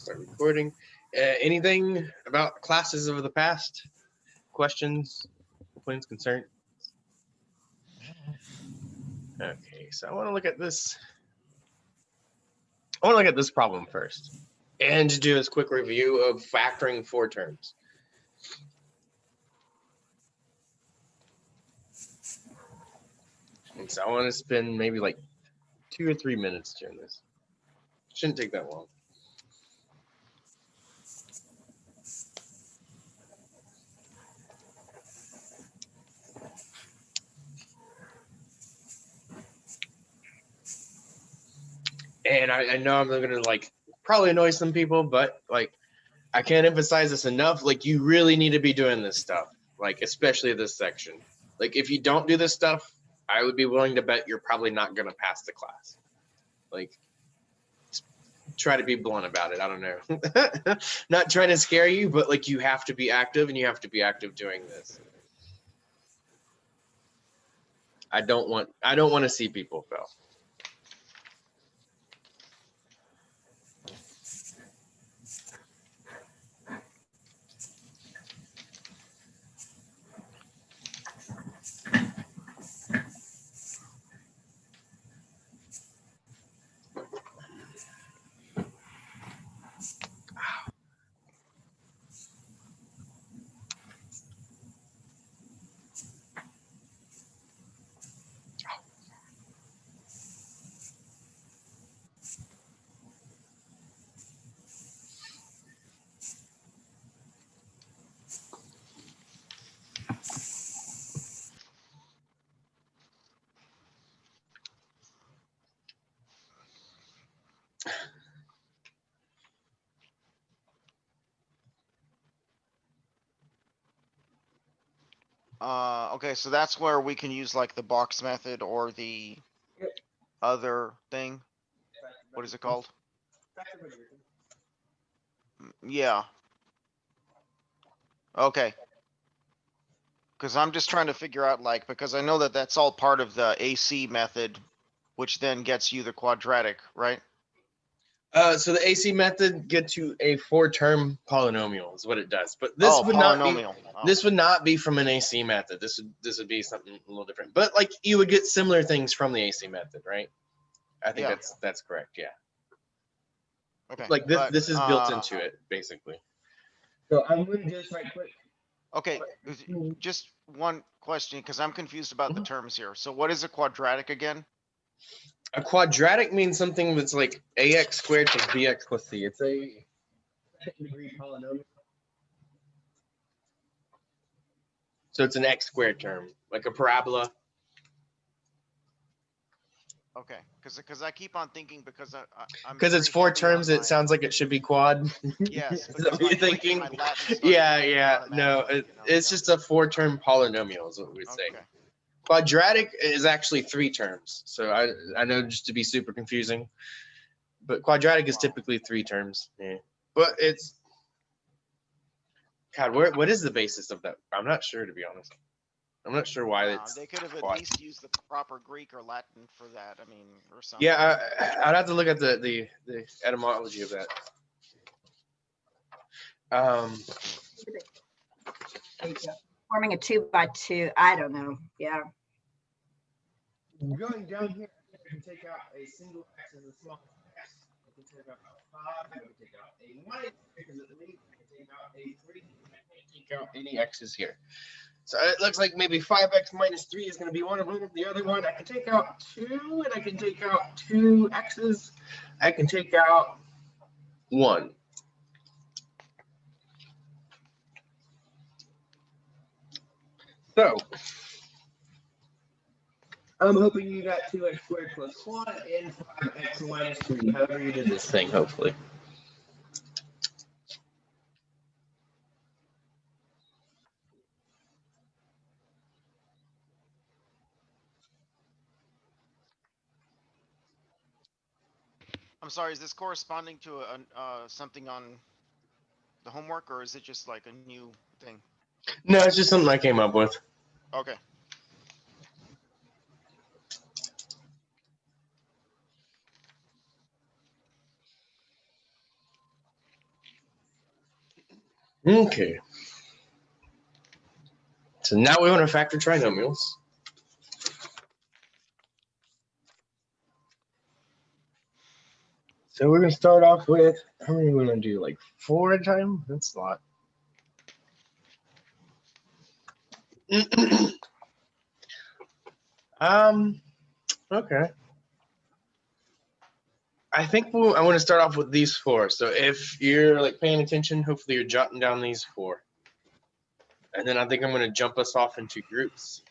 start recording. Anything about classes of the past? Questions, complaints, concerns? Okay, so I want to look at this. I want to look at this problem first, and to do this quick review of factoring 4 terms. And so I want to spend maybe like 2 or 3 minutes doing this. Shouldn't take that long. And I know I'm going to like probably annoy some people, but like I can't emphasize this enough. Like you really need to be doing this stuff, like especially this section. Like if you don't do this stuff, I would be willing to bet you're probably not going to pass the class. Like try to be blunt about it. I don't know. Not trying to scare you, but like you have to be active and you have to be active doing this. I don't want to see people fail. Okay, so that's where we can use like the box method or the other thing. What is it called? Yeah. Okay. Because I'm just trying to figure out like, because I know that that's all part of the AC method, which then gets you the quadratic, right? So the AC method gets you a 4-term polynomial is what it does. But this would polynomial. this would not be from an AC method. This would be something a little different. But like you would get similar things from the AC method, right? I think that's correct. Yeah. Okay. Like this is built into it basically. So I'm going to just right quick. Okay, just one question because I'm confused about the terms here. So what is a quadratic again? A quadratic means something that's like ax squared plus bx plus c. It's a second-degree polynomial. So it's an x squared term, like a parabola. Okay, because I keep on thinking because I'm because it's 4 terms, it sounds like it should be quad. Yes, Is that what you're thinking? Yeah. No, it's just a 4-term polynomial is what we'd say. Okay. Quadratic is actually 3 terms. So I know just to be super confusing, but quadratic is typically 3 terms. Yeah. But it's God, what is the basis of that? I'm not sure, to be honest. I'm not sure why it's. They could have at least used the proper Greek or Latin for that. I mean, or something. Yeah, I'd have to look at the etymology of that. Forming a 2x2. I don't know. Yeah. Going down here, I can take out a single x as a small x. I can take out a 5. I can take out a minus because it leaves. I can take out a 3. I can't take out any x's here. So it looks like maybe 5x minus 3 is going to be one of them. The other one, I can take out 2, and I can take out 2 x's. I can take out 1. So I'm hoping you got 2x squared plus 1 and 5x minus 3, however you did this thing, hopefully. I'm sorry, is this corresponding to something on the homework, or is it just like a new thing? No, it's just something I came up with. Okay. Okay. So now we want to factor trinomials. So we're going to start off with, how many are we going to do? Like 4 at a time? That's a lot. Okay. I think I want to start off with these 4. So if you're like paying attention, hopefully you're jotting down these 4. And then I think I'm going to jump us off into groups.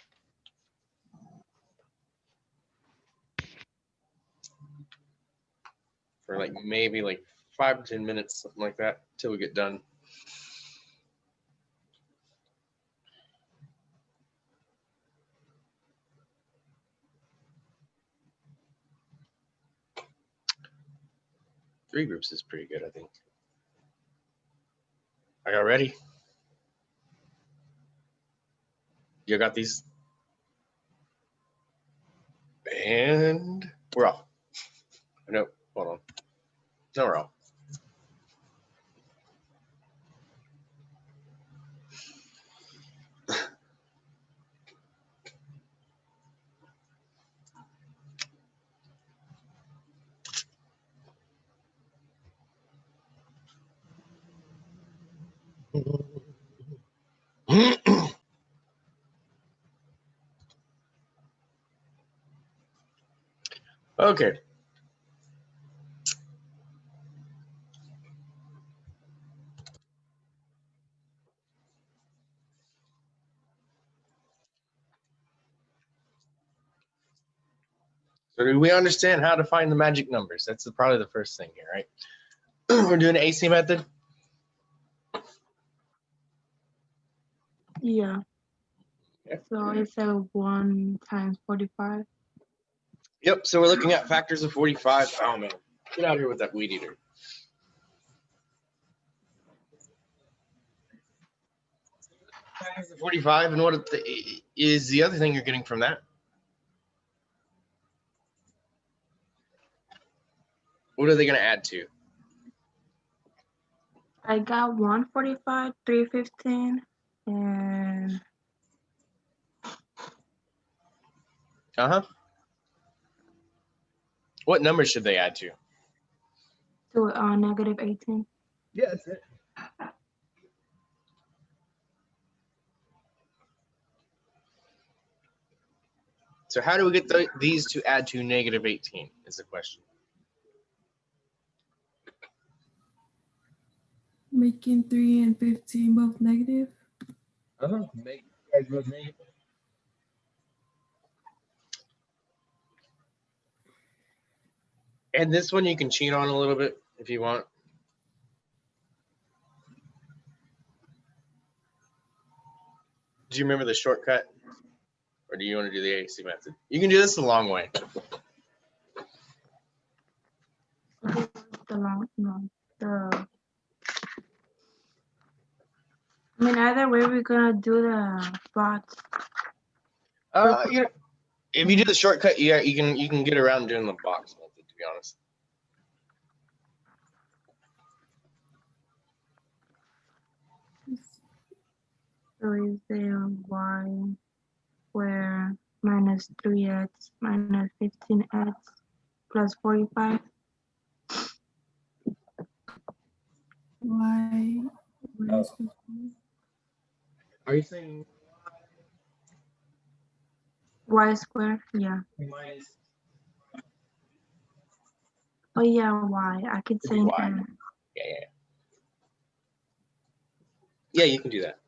For like maybe like 5 to 10 minutes, something like that, till we get done. Three groups is pretty good, I think. Are y'all ready? You got these? And we're off. No, hold on. No, we're off. Okay. So do we understand how to find the magic numbers? That's probably the first thing here, right? We're doing an AC method. Yeah. Okay. So it's a 1 times 45. Yep, so we're looking at factors of 45. Oh man, get out of here with that weed eater. Factors of 45, and what is the other thing you're getting from that? What are they going to add to? I got 145, 315, and Uh-huh. What numbers should they add to? to negative 18. Yeah, that's it. So how do we get these to add to negative 18 is the question. Making 3 and 15 both negative. Make you guys both negative. And this one you can cheat on a little bit if you want. Do you remember the shortcut? Or do you want to do the AC method? You can do this the long way. The long, no, the. I mean, either way, we're gonna do the box. You know, if you do the shortcut, yeah, you can get around doing the box method, to be honest. So is the y square minus 3x minus 15x plus 45. Y minus 15. Are you saying Y square, yeah. minus? Oh yeah, y. I could say Y. Yeah. Yeah, you can do that.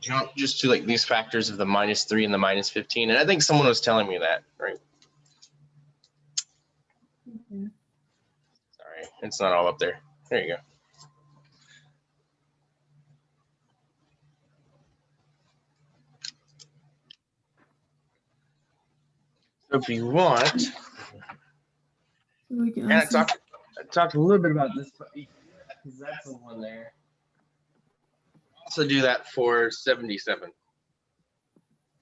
Jump just to like these factors of the minus 3 and the minus 15, and I think someone was telling me that, right? Okay. Sorry, it's not all up there. There you go. So if you want, So we can and I also talked a little bit about this. That's the one there. Also do that for 77.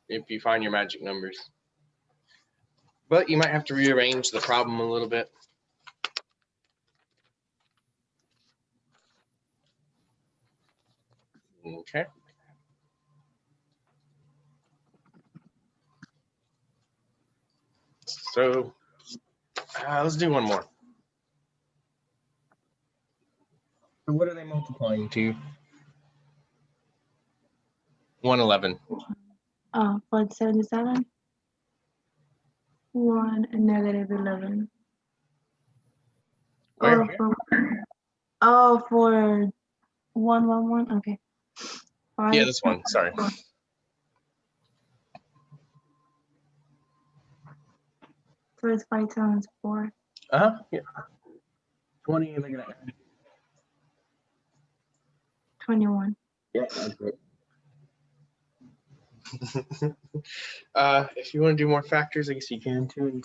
If you find your magic numbers. But you might have to rearrange the problem a little bit. Okay. So let's do one more. So what are they multiplying to? 111. For 77. 1 and negative 11. Where? For 111. Okay. Yeah, 5. this one. Sorry. So it's 5 times 4. Yeah. 20 and they're gonna add. 21. Yeah, that's it. If you want to do more factors, I guess you can too.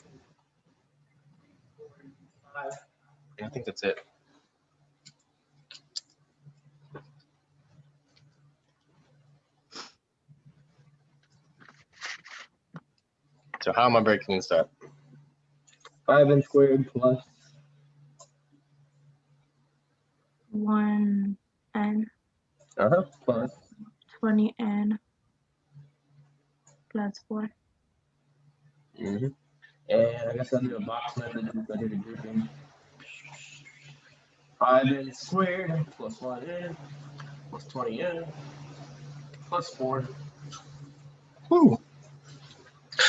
I think that's it. So how am I breaking this up? 5n squared plus 1 n plus 20 n plus 4. And I guess I'll do a box method since I did a grouping. 5n squared plus 1n plus 20n plus 4. Woo!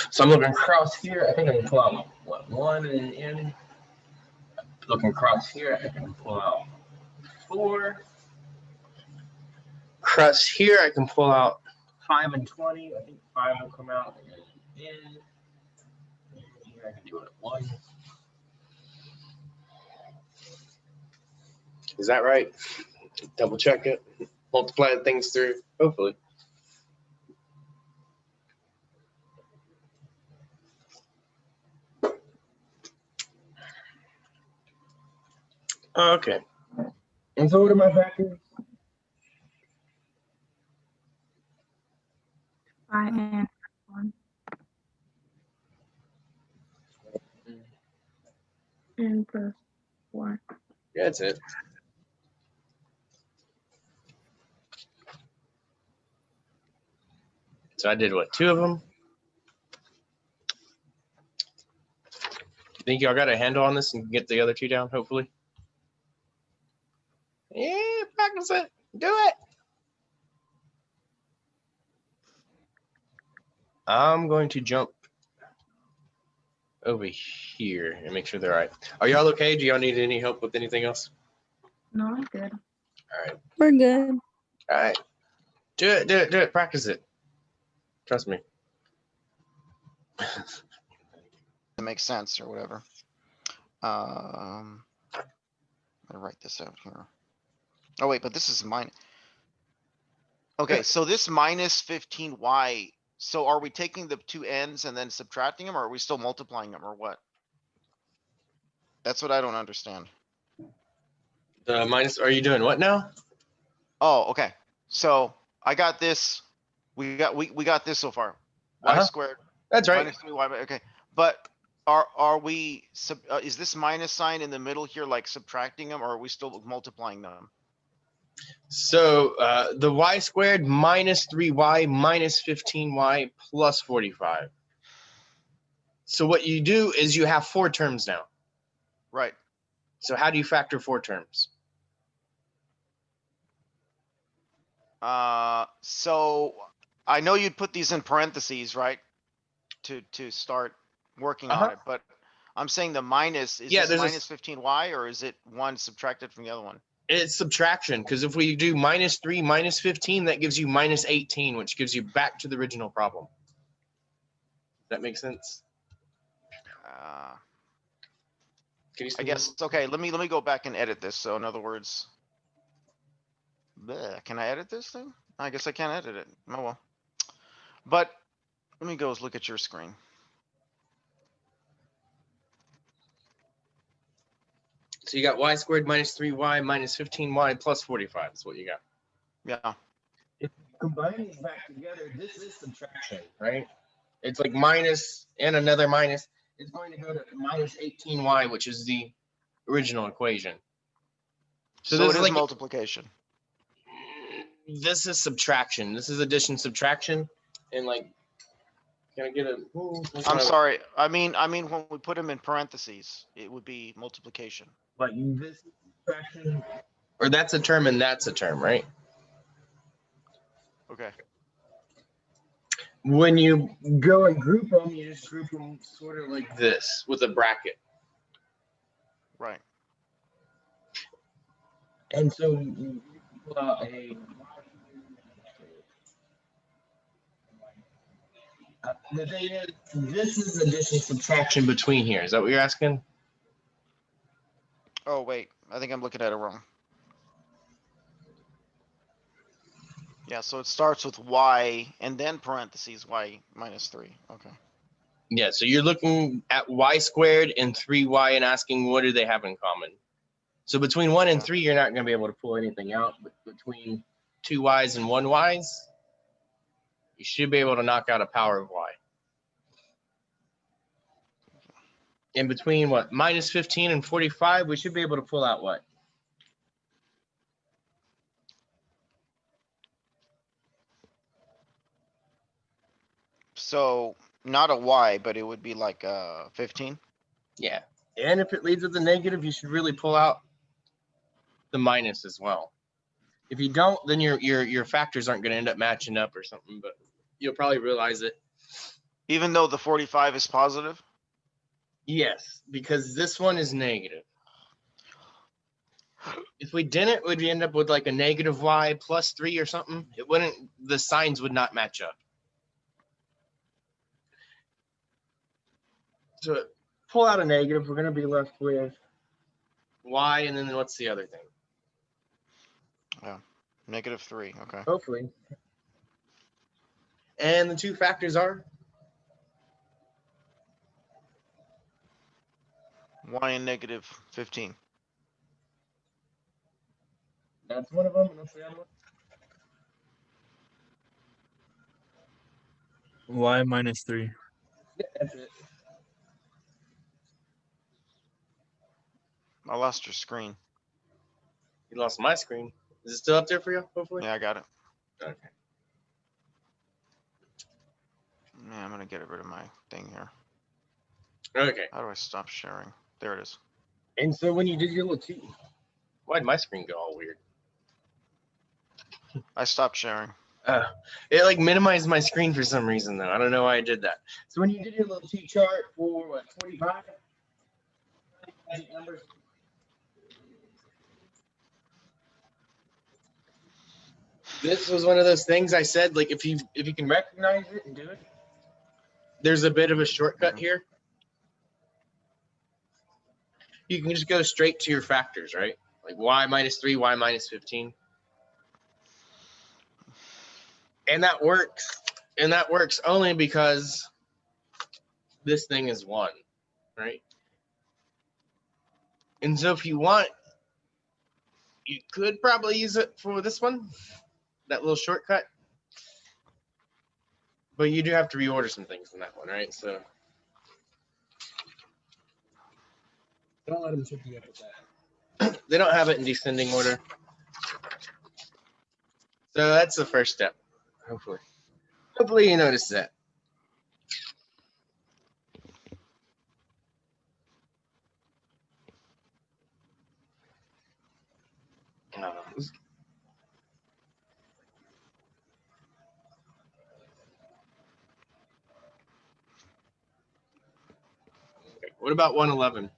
So I'm looking across here. I think I can pull out what 1 and n. Looking across here, I can pull out 4. Across here, I can pull out 5 and 20. I think 5 will come out. And then n. And here I can do it at 1. Is that right? Double check it. Multiply things through. Hopefully. Okay. And so what are my factors? 5 n 1 n plus 4. Yeah, that's it. So I did what, 2 of them? Think y'all got a handle on this and get the other 2 down, hopefully? Yeah, practice it. Do it. I'm going to jump over here and make sure they're right. Are y'all okay? Do y'all need any help with anything else? No, I'm good. All right. We're good. All right. Do it, do it, do it. Practice it. Trust me. It makes sense or whatever. I'm gonna write this out here. Oh wait, but this is mine. Okay, so this minus 15y, so are we taking the 2 n's and then subtracting them, or are we still multiplying them, or what? That's what I don't understand. The minus, are you doing what now? Oh, okay, so I got this, we got this so far. Y squared That's right. minus 3y, okay, but are we, is this minus sign in the middle here like subtracting them, or are we still multiplying them? So the y squared minus 3y minus 15y plus 45. So what you do is you have 4 terms now. Right. So how do you factor 4 terms? So I know you'd put these in parentheses, right? To start working on it, but I'm saying the minus, is Yeah, this there's minus 15y or is it 1 subtracted from the other one? It's subtraction, because if we do minus 3 minus 15, that gives you minus 18, which gives you back to the original problem. That makes sense? Can you I guess, okay, let me go back and edit this. So in other words, bleh, can I edit this thing? I guess I can't edit it. Oh well. But let me go look at your screen. So you got y squared minus 3y minus 15y plus 45. That's what you got. Yeah. If you combine these back together, this is subtraction, right? It's like minus and another minus. It's going to go to minus 18y, which is the original equation. So this it is like multiplication. this is subtraction. This is addition subtraction, and like, can I get a? I'm sorry. I mean, when we put them in parentheses, it would be multiplication. Like this is subtraction, or that's a term and that's a term, right? Okay. When you go and group them, you just group them sort of like this with a bracket. Right. And so you pull out a. The thing is, this is addition subtraction between here. Is that what you're asking? Oh, wait. I think I'm looking at it wrong. Yeah, so it starts with y and then parentheses y minus 3. Okay. Yeah. So you're looking at y squared and 3y and asking what do they have in common. So between 1 and 3, you're not going to be able to pull anything out. But between 2 y's and 1 y's, you should be able to knock out a power of y. In between what, minus 15 and 45, we should be able to pull out what? So not a y, but it would be like 15. Yeah. And if it leads with a negative, you should really pull out the minus as well. If you don't, then your factors aren't going to end up matching up or something, but you'll probably realize it. Even though the 45 is positive? Yes, because this one is negative. If we didn't, would we end up with like a negative y plus 3 or something? It wouldn't, the signs would not match up. So pull out a negative, we're going to be left with y, and then what's the other thing? Yeah. Negative 3. Okay. Hopefully. And the two factors are? Y and negative 15. That's one of them. And what's the other one? Y minus 3. Yeah, that's it. I lost your screen. You lost my screen. Is it still up there for you, hopefully? Yeah, I got it. Okay. Yeah, I'm gonna get rid of my thing here. Okay. How do I stop sharing? There it is. And so when you did your little T, why'd my screen go all weird? I stopped sharing. It like minimized my screen for some reason though. I don't know why I did that. So when you did your little T chart for what, 45? Numbers. This was one of those things I said, like if you can recognize it and do it, there's a bit of a shortcut here. You can just go straight to your factors, right? Like y minus 3, y minus 15. And that works. And that works only because this thing is 1, right? And so if you want, you could probably use it for this one, that little shortcut. But you do have to reorder some things in that one, right? So don't let them trip you up with that. They don't have it in descending order. So that's the first step, hopefully. Hopefully you notice that. Okay, what about 111?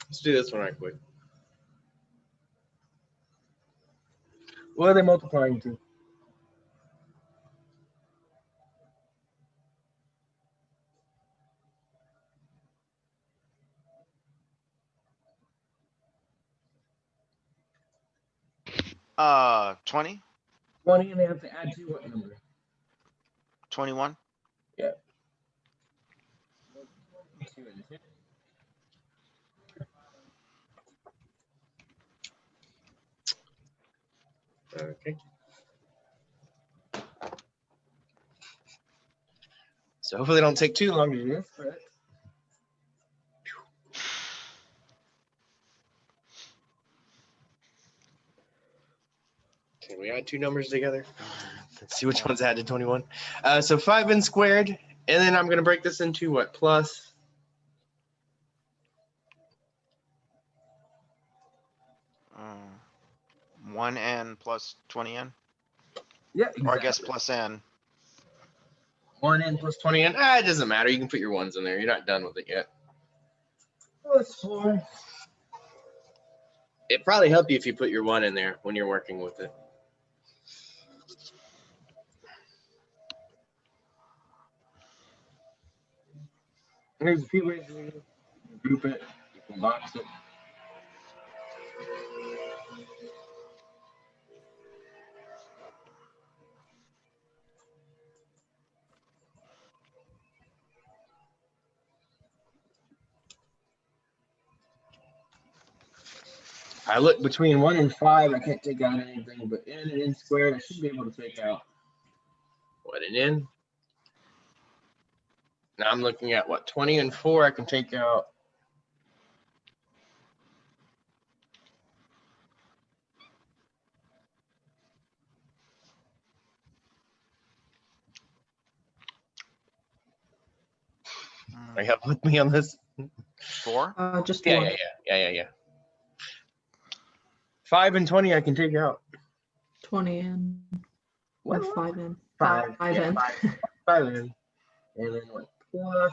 Let's do this one right quick. What are they multiplying to? Uh, 20? 20, and they have to add to what number? 21? Yeah. 2 and 2. Okay. So hopefully it don't take too long to do this. But... Can we add two numbers together? Let's see which one's added 21. So 5n squared, and then I'm going to break this into what? Plus. Uh, 1n plus 20n, Yeah, or I guess plus n. 1n plus 20n. It doesn't matter. You can put your ones in there. You're not done with it yet. Plus 4. It'd probably help you if you put your 1 in there when you're working with it. There's a few ways to group it. You can box it. I look between 1 and 5. I can't take out anything, but n and n squared, I should be able to take out what, an n? Now I'm looking at what, 20 and 4. I can take out. Are you helping with me on this? 4? Just Yeah, one. yeah. 5 and 20 I can take out. 20 in. Or 5 in. 5 5 in. 5 in. And then what? Plus.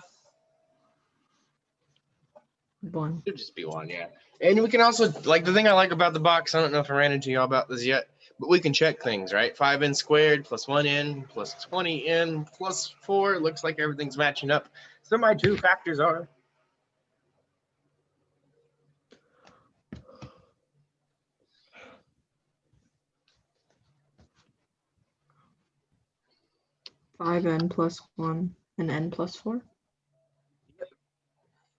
1. Should just be 1, yeah. And we can also, like, the thing I like about the box, I don't know if I ran into y'all about this yet, but we can check things, right? 5n squared plus 1n plus 20n plus 4. Looks like everything's matching up. So my two factors are. Five n plus 1 and n plus 4.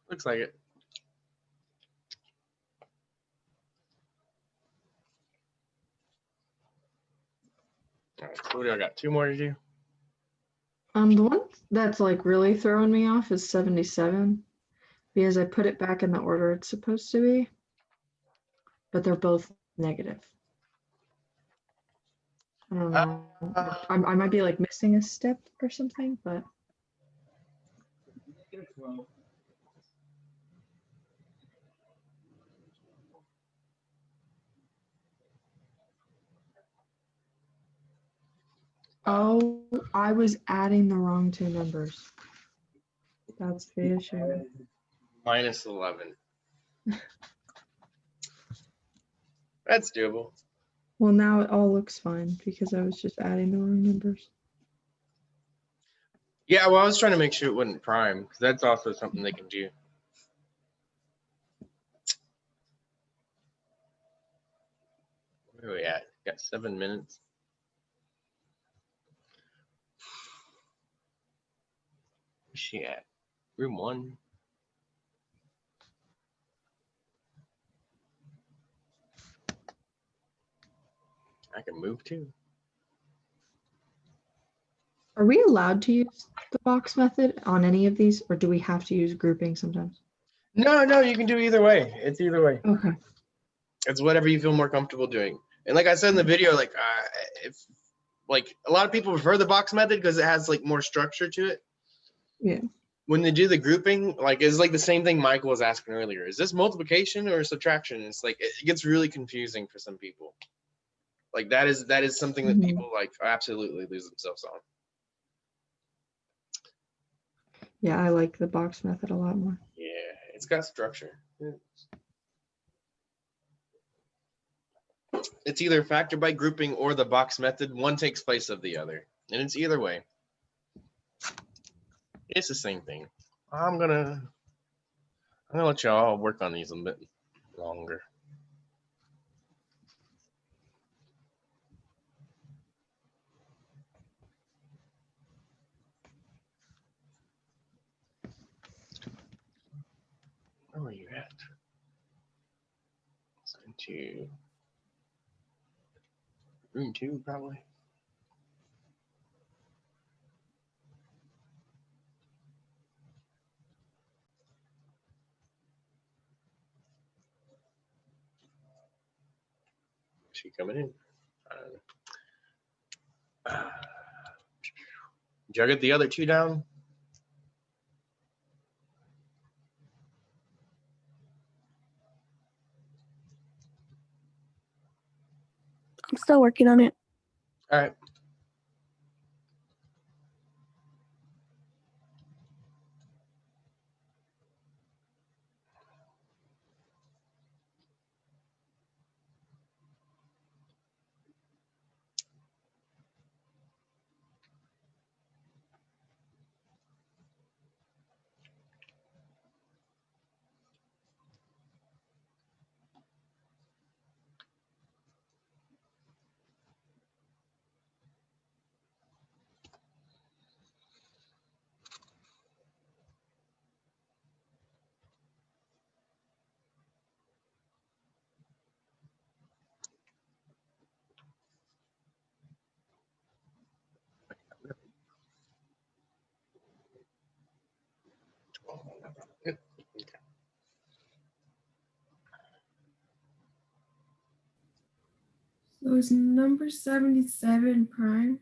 Looks like it. All right, Cody, I got 2 more to do. The one that's like really throwing me off is 77 because I put it back in the order it's supposed to be, but they're both negative. I don't know. I might be like missing a step or something, but oh, I was adding the wrong two numbers. That's the issue. Minus 11. That's doable. Well, now it all looks fine because I was just adding the wrong numbers. Yeah, well, I was trying to make sure it wouldn't prime, because that's also something they can do. Where are we at? Got 7 minutes. Where's she at? Room 1. I can move too. Are we allowed to use the box method on any of these, or do we have to use grouping sometimes? No, you can do either way. It's either way. Okay. It's whatever you feel more comfortable doing. And like I said in the video, like if like a lot of people prefer the box method because it has like more structure to it. Yeah. When they do the grouping, like it's like the same thing Michael was asking earlier. Is this multiplication or subtraction? It's like it gets really confusing for some people. Like that is something that people like absolutely lose themselves on. Yeah, I like the box method a lot more. Yeah, it's got structure. It's either factor by grouping or the box method. One takes place of the other, and it's either way. It's the same thing. I'm gonna let y'all work on these a bit longer. are you at? Sign to room 2, probably. Is she coming in? I don't know. Did y'all get the other 2 down? I'm still working on it. All right. Yep. Okay. So is number 77 prime?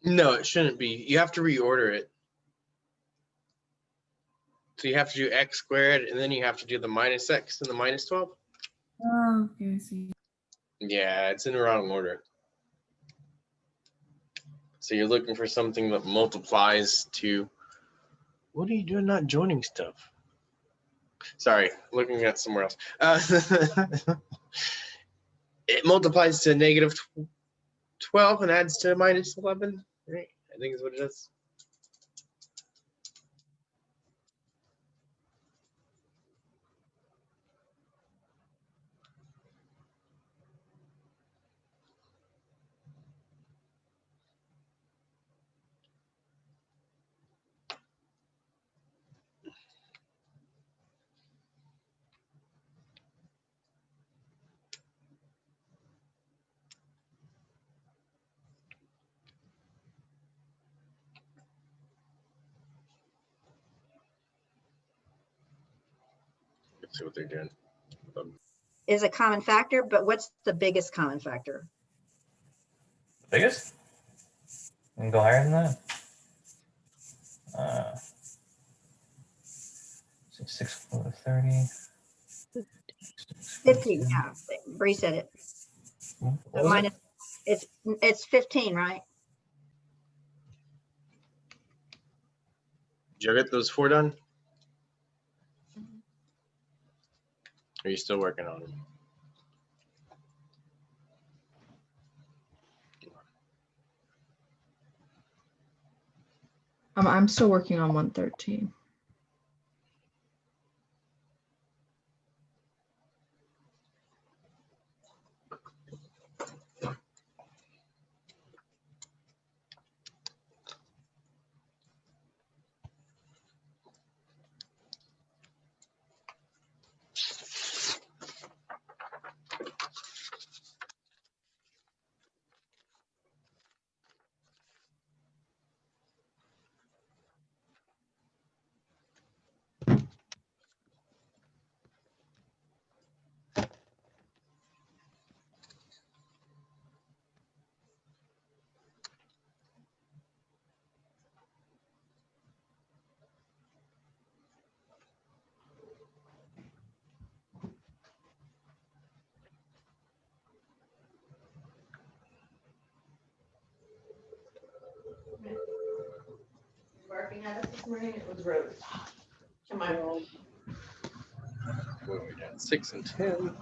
No, it shouldn't be. You have to reorder it. So you have to do x squared, and then you have to do the minus x and the minus 12. Oh, okay, I see. Yeah, it's in the wrong order. So you're looking for something that multiplies to. What are you doing not joining stuff? Sorry, looking at somewhere else. It multiplies to negative 12 and adds to minus 11, right? I think is what it is. Let's see what they're doing. Is a common factor, but what's the biggest common factor? Biggest? We can go higher than that. 6 over 30. 15, yeah, Bree said it. What So was minus, it's 15, right? Did you get those 4 done? Are you still working on them? I'm still working on 113. Barking at us this morning, it was Rose. Come on. What are we doing? 6 and 10.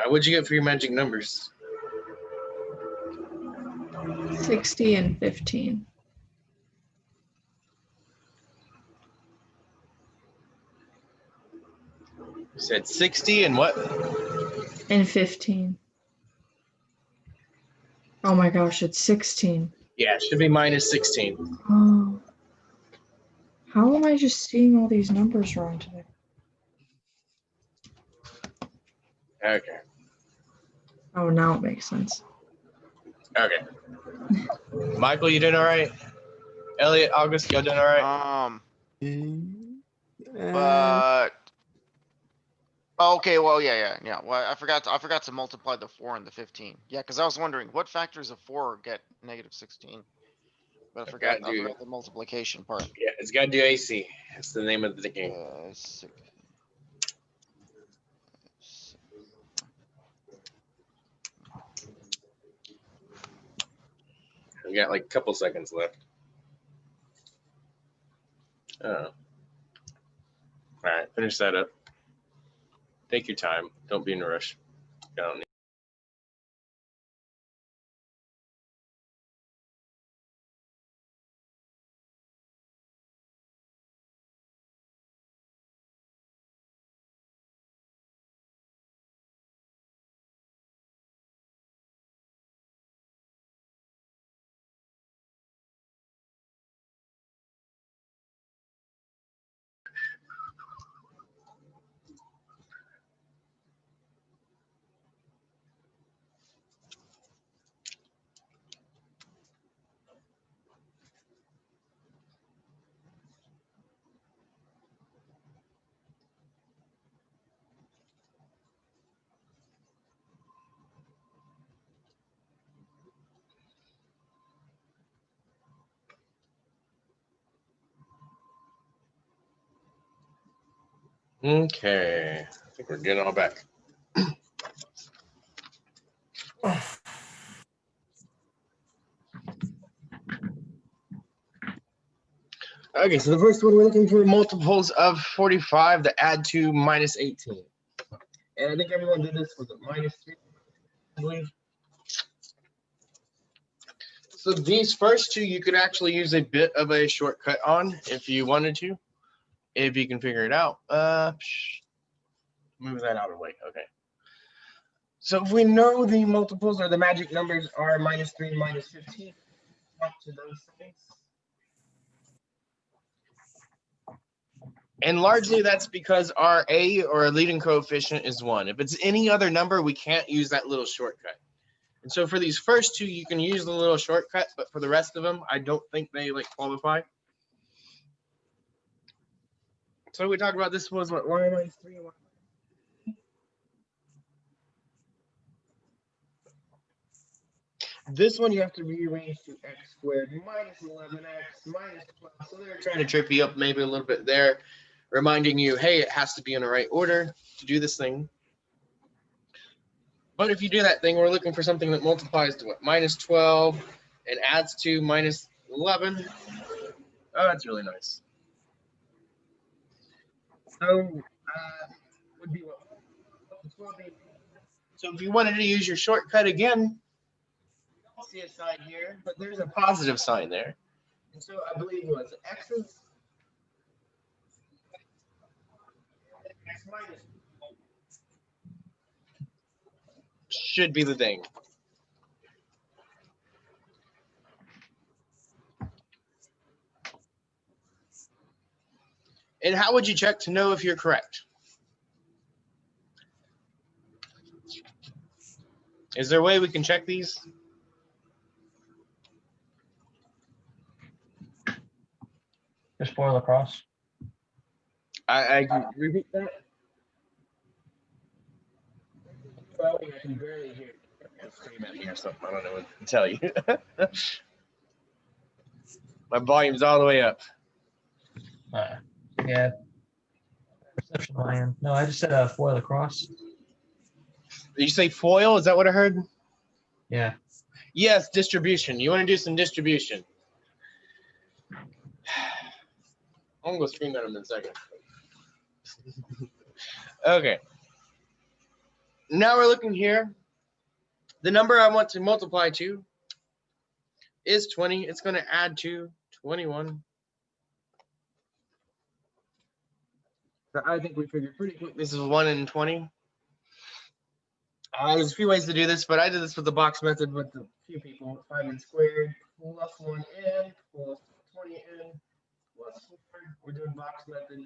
What'd you get for your magic numbers? 60 and 15. You said 60 and what? And 15. Oh my gosh, it's 16. Yeah, it should be minus 16. Oh. How am I just seeing all these numbers wrong today? Okay. Oh, now it makes sense. Okay. Michael, you doing all right? Elliot, August, y'all doing all right? But okay, well, yeah. Well, I forgot to multiply the 4 and the 15. Yeah, because I was wondering what factors of 4 get negative 16. But I forgot the multiplication part. Yeah, it's got to do AC. That's the name of the game. We got like a couple seconds left. Oh. All right, finish that up. Take your time. Don't be in a rush. I don't need. Okay, I think we're getting all back. Okay, so the first one we're looking for multiples of 45 that add to minus 18. And I think everyone did this with a minus 3, I believe. So these first two you could actually use a bit of a shortcut on if you wanted to, if you can figure it out. Move that out of the way. Okay. So if we know the multiples or the magic numbers are minus 3 and minus 15, up to those things. And largely that's because our A or leading coefficient is 1. If it's any other number, we can't use that little shortcut. And so for these first two, you can use the little shortcut, but for the rest of them, I don't think they like qualify. So we talked about this was what, y minus 3 and y. This one you have to rearrange to x squared minus 11x minus 12. So they're trying to trip you up maybe a little bit there, reminding you, hey, it has to be in the right order to do this thing. But if you do that thing, we're looking for something that multiplies to what? Minus 12 and adds to minus 11. Oh, that's really nice. So would be what? So if you wanted to use your shortcut again, see a sign here, but there's a positive sign there. And so I believe it was x's x minus should be the thing. And how would you check to know if you're correct? Is there a way we can check these? Just FOIL across. I can repeat that. Well, I can barely hear you. Scream at me or something. I don't know what to tell you. My volume's all the way up. Yeah. Perception on my end. No, I just said FOIL across. Did you say foil? Is that what I heard? Yeah. Yes, distribution. You want to do some distribution. I'm gonna go scream at him in a second. Okay. Now we're looking here. The number I want to multiply to is 20. It's going to add to 21. So I think we figured pretty quick. This is 1 in 20. There's a few ways to do this, but I did this with the box method with a few people. 5n squared plus 1n plus 20n plus 4. We're doing box method.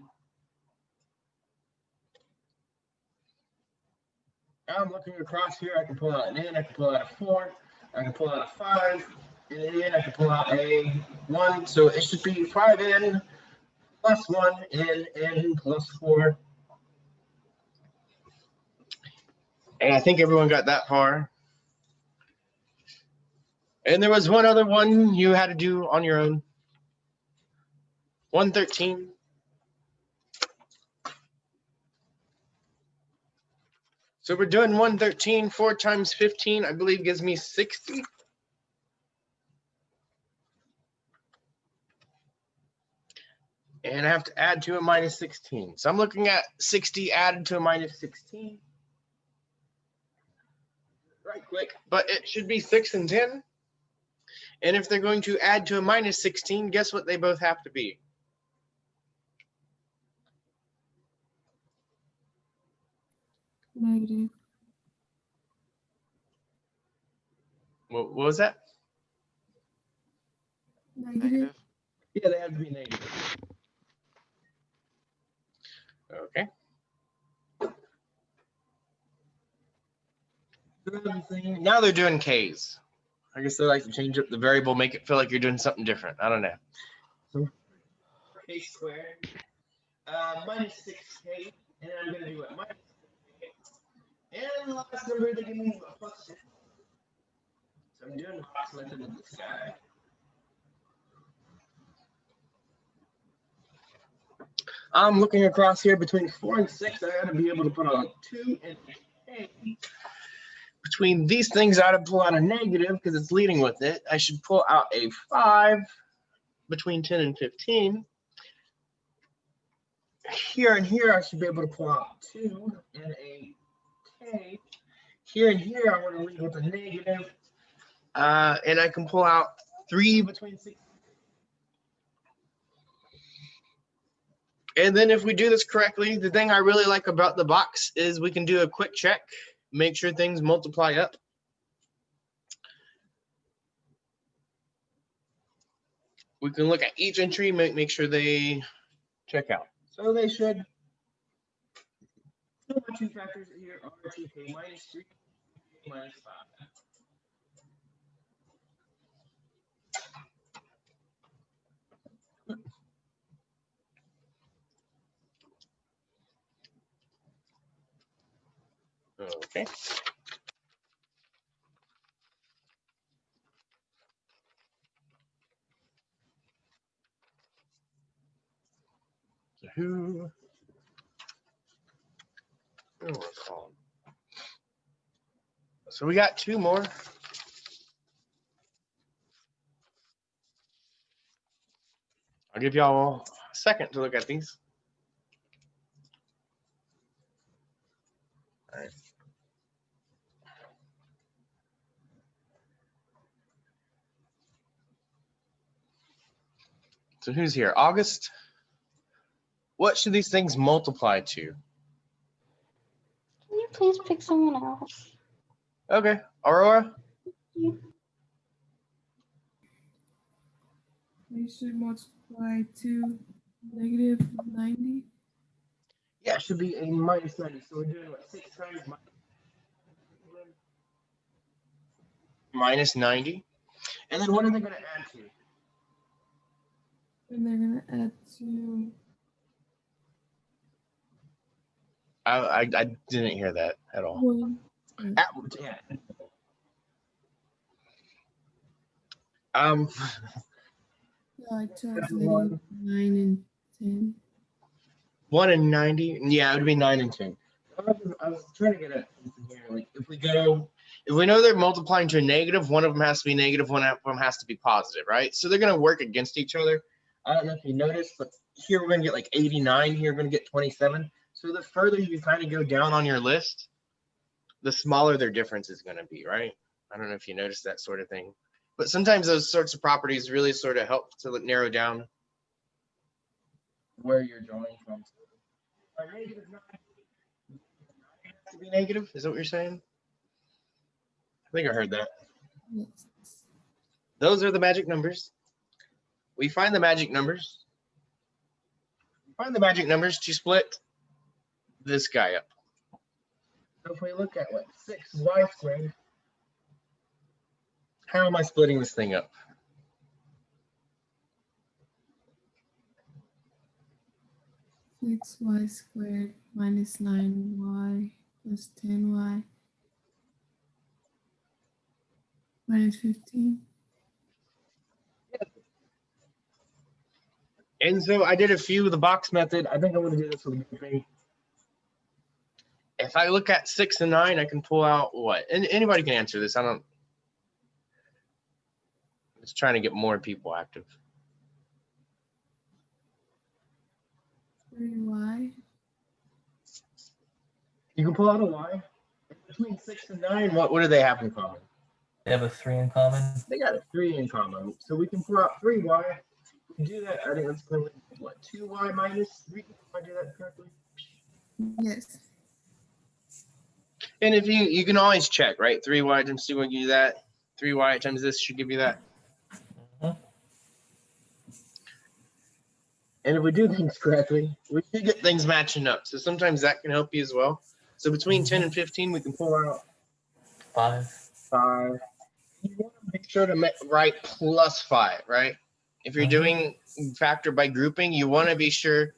I'm looking across here. I can pull out an n, I can pull out a 4, I can pull out a 5, and then I can pull out a 1. So it should be 5n plus 1 and n plus 4. And I think everyone got that far. And there was one other one you had to do on your own. 113. So we're doing 113. 4 times 15, I believe, gives me 60. And I have to add to a minus 16. So I'm looking at 60 added to a minus 16. Right quick, but it should be 6 and 10. And if they're going to add to a minus 16, guess what they both have to be? Negative. What was that? Negative. Yeah, they have to be negative. Okay. Now they're doing K's. I guess they like to change up the variable, make it feel like you're doing something different. I don't know. So K squared minus 6k, and I'm going to do what? Minus 6k. And the last number, they give me a plus 6. So I'm doing the box method with this guy. I'm looking across here between 4 and 6. I got to be able to put a 2 and a K. Between these things, I ought to pull out a negative because it's leading with it. I should pull out a 5 between 10 and 15. Here and here, I should be able to pull out 2 and a K. Here and here, I want to lead with a negative. And I can pull out 3 between 6. And then if we do this correctly, the thing I really like about the box is we can do a quick check, make sure things multiply up. We can look at each entry, make sure they check out. So they should. So my two factors here are 2k minus 3, minus 5. Okay. So who? So we got 2 more. I'll give y'all a second to look at these. All right. So who's here? August. What should these things multiply to? Can you please pick someone else? Okay. Aurora? They should multiply to negative 90. Yeah, it should be a minus 90. So we're doing what? 6 times minus 90. And then what are they going to add to? And they're going to add to I didn't hear that at all. 1. Yeah. I chose negative 9 and 10. 1 and 90. Yeah, it would be 9 and 10. I was trying to get at something here. Like if we know they're multiplying to a negative, one of them has to be negative, one of them has to be positive, right? So they're going to work against each other. I don't know if you noticed, but here we're going to get like 89. Here we're going to get 27. So the further you kind of go down on your list, the smaller their difference is going to be, right? I don't know if you noticed that sort of thing. But sometimes those sorts of properties really sort of help to narrow down where you're drawing from. Negative 9 has to be negative? Is that what you're saying? I think I heard that. Yes. those are the magic numbers. We find the magic numbers. Find the magic numbers to split this guy up. So if we look at what 6y squared, how am I splitting this thing up? Six y squared minus 9y plus 10y minus 15. And so I did a few with the box method. I think I'm going to do this with grouping. If I look at 6 and 9, I can pull out what? And anybody can answer this. I'm just trying to get more people active. 3y. You can pull out a y. Between 6 and 9, what do they have in common? They have a 3 in common. They got a 3 in common. So we can pull out 3y. We do that. I think that's equivalent to what? 2y minus 3. If I do that correctly. Yes. And if you can always check, right? 3y times 2 will give you that. 3y times this should give you that. Mhm. And if we do things correctly, we should get things matching up. So sometimes that can help you as well. So between 10 and 15, we can pull out 5. 5. You want to make sure to write plus 5, right? If you're doing factor by grouping, you want to be sure,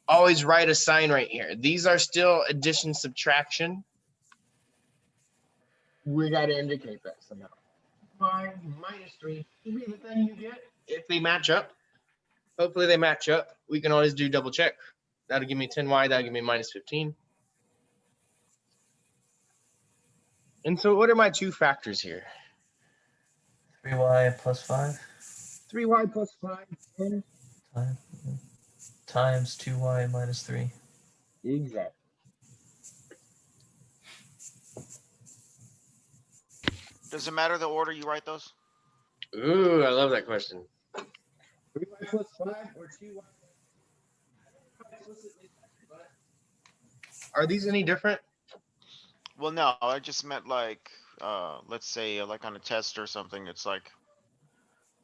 always write a sign right here. These are still addition, subtraction. We got to indicate that somehow. 5 minus 3 will be the thing you get if they match up. Hopefully they match up. We can always do double check. That'll give me 10y, that'll give me minus 15. And so what are my two factors here? 3y plus 5 3y plus 5 and times 2y minus 3. exactly. Does it matter the order you write those? Ooh, I love that question. 3y plus 5 or 2y? Are these any different? Well, no, I just meant like, let's say like on a test or something, it's like,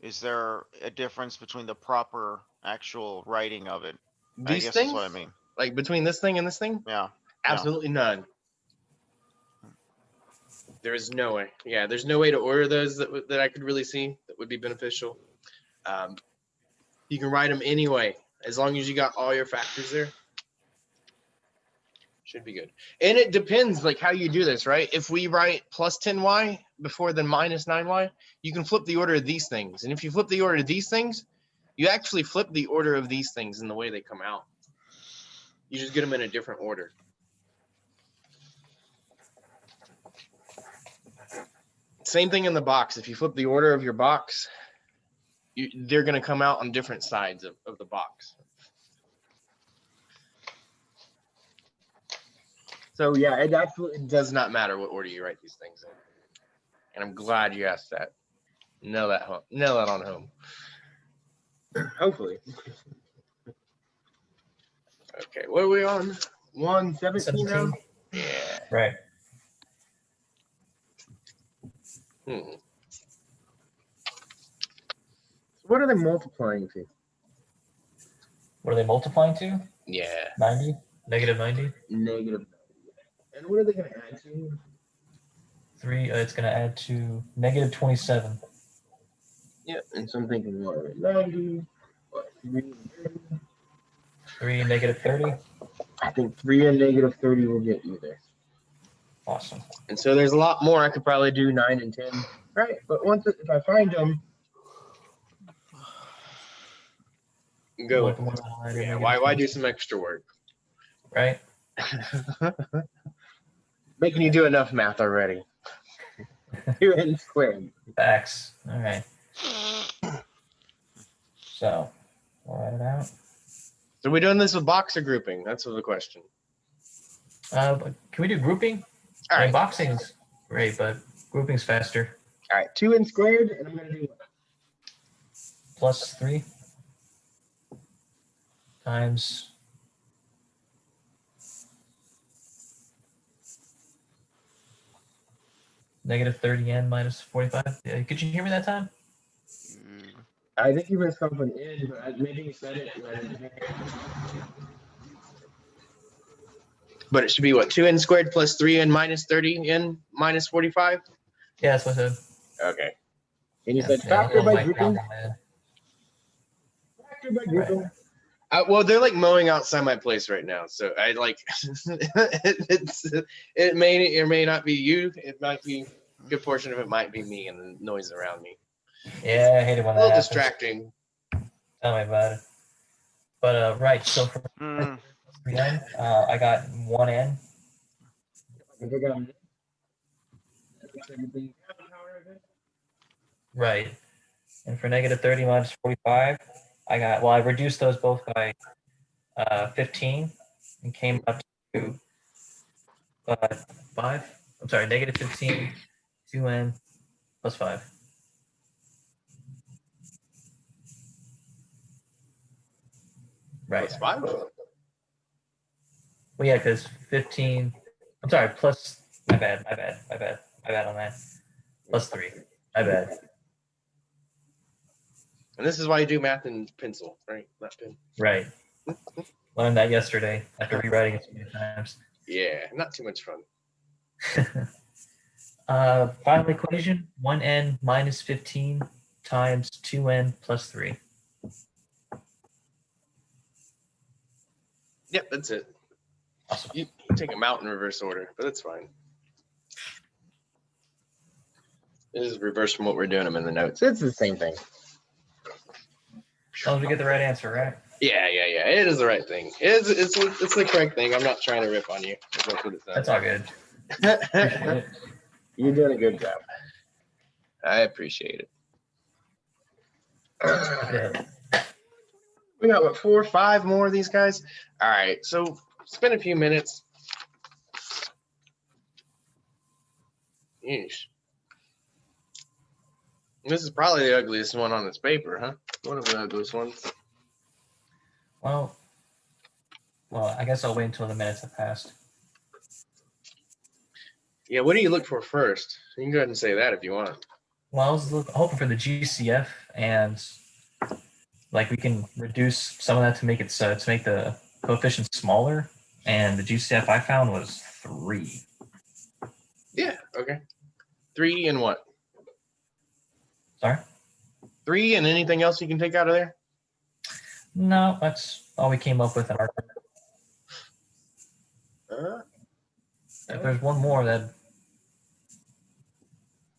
is there a difference between the proper actual writing of it? I These guess things? that's what I mean. Like between this thing and this thing? Yeah. Absolutely none. There is no way. Yeah, there's no way to order those that I could really see that would be beneficial. You can write them anyway, as long as you got all your factors there. Should be good. And it depends like how you do this, right? If we write plus 10y before then minus 9y, you can flip the order of these things. And if you flip the order of these things, you actually flip the order of these things in the way they come out. You just get them in a different order. Same thing in the box. If you flip the order of your box, they're going to come out on different sides of the box. So yeah, it absolutely does not matter what order you write these things in. And I'm glad you asked that. Nail that on home. Hopefully. Okay, what are we on? 117 now? 17. Yeah. Right. What are they multiplying to? What are they multiplying to? Yeah. 90? Negative 90? Negative. And what are they going to add to? 3, it's going to add to negative 27. Yeah, and so I'm thinking what? 90. What? 3, negative 30. I think 3 and negative 30 will get you there. Awesome. And so there's a lot more. I could probably do 9 and 10. Right. But if I find them, go with it. Yeah, why do some extra work? Right? Making you do enough math already. 2n squared. Facts. All right. So, we'll write it out. So we're doing this with box or grouping? That's the question. But can we do grouping? All right. Boxing's great, but grouping's faster. All right. 2n squared, and I'm going to do what? Plus 3 times negative 30n minus 45. Could you hear me that time? I think you were something in, but maybe you said it. But it should be what, 2n squared plus 3n minus 30n minus 45? Yeah, that's what I said. Okay. And you Yeah, said yeah, factor little by white grouping? down there. Factor by Right. grouping. Well, they're like mowing outside my place right now, so I like it may or may not be you. It might be a good portion of it might be me and the noise around me. Yeah, I hate it when A little that happens. distracting. Tell me about it. But right, so for Hmm. 3n, I got 1n. Right. And for negative 30 minus 45, I got, well, I reduced those both by 15 and came up to 5. I'm sorry, negative 15, 2n plus 5. Right. Plus 5? Well, yeah, because 15, I'm sorry, plus, my bad on that. Plus 3, my bad. And this is why you do math in pencil, right? Not pen. Right. Learned that yesterday after rewriting it so many times. Yeah, not too much fun. Final equation, 1n minus 15 times 2n plus 3. Yep, that's it. Awesome. You take them out in reverse order, but that's fine. This is reverse from what we're doing them in the notes. It's the same thing. As long as we get the right answer, right? Yeah. It is the right thing. It's the correct thing. I'm not trying to rip on you. That's what it sounds That's all good. Appreciate like. it. You're doing a good job. I appreciate it. Yeah. We got what, 4 or 5 more of these guys? All right, so spend a few minutes. Yeesh. This is probably the ugliest one on this paper, huh? One of the ugliest ones. Well, I guess I'll wait until the minutes have passed. Yeah, what do you look for first? You can go ahead and say that if you want. Well, I was hoping for the GCF, and like we can reduce some of that to make it to make the coefficient smaller. And the GCF I found was 3. Yeah, okay. 3 and what? Sorry? 3 and anything else you can take out of there? No, that's all we came up with in our. If there's one more, that'd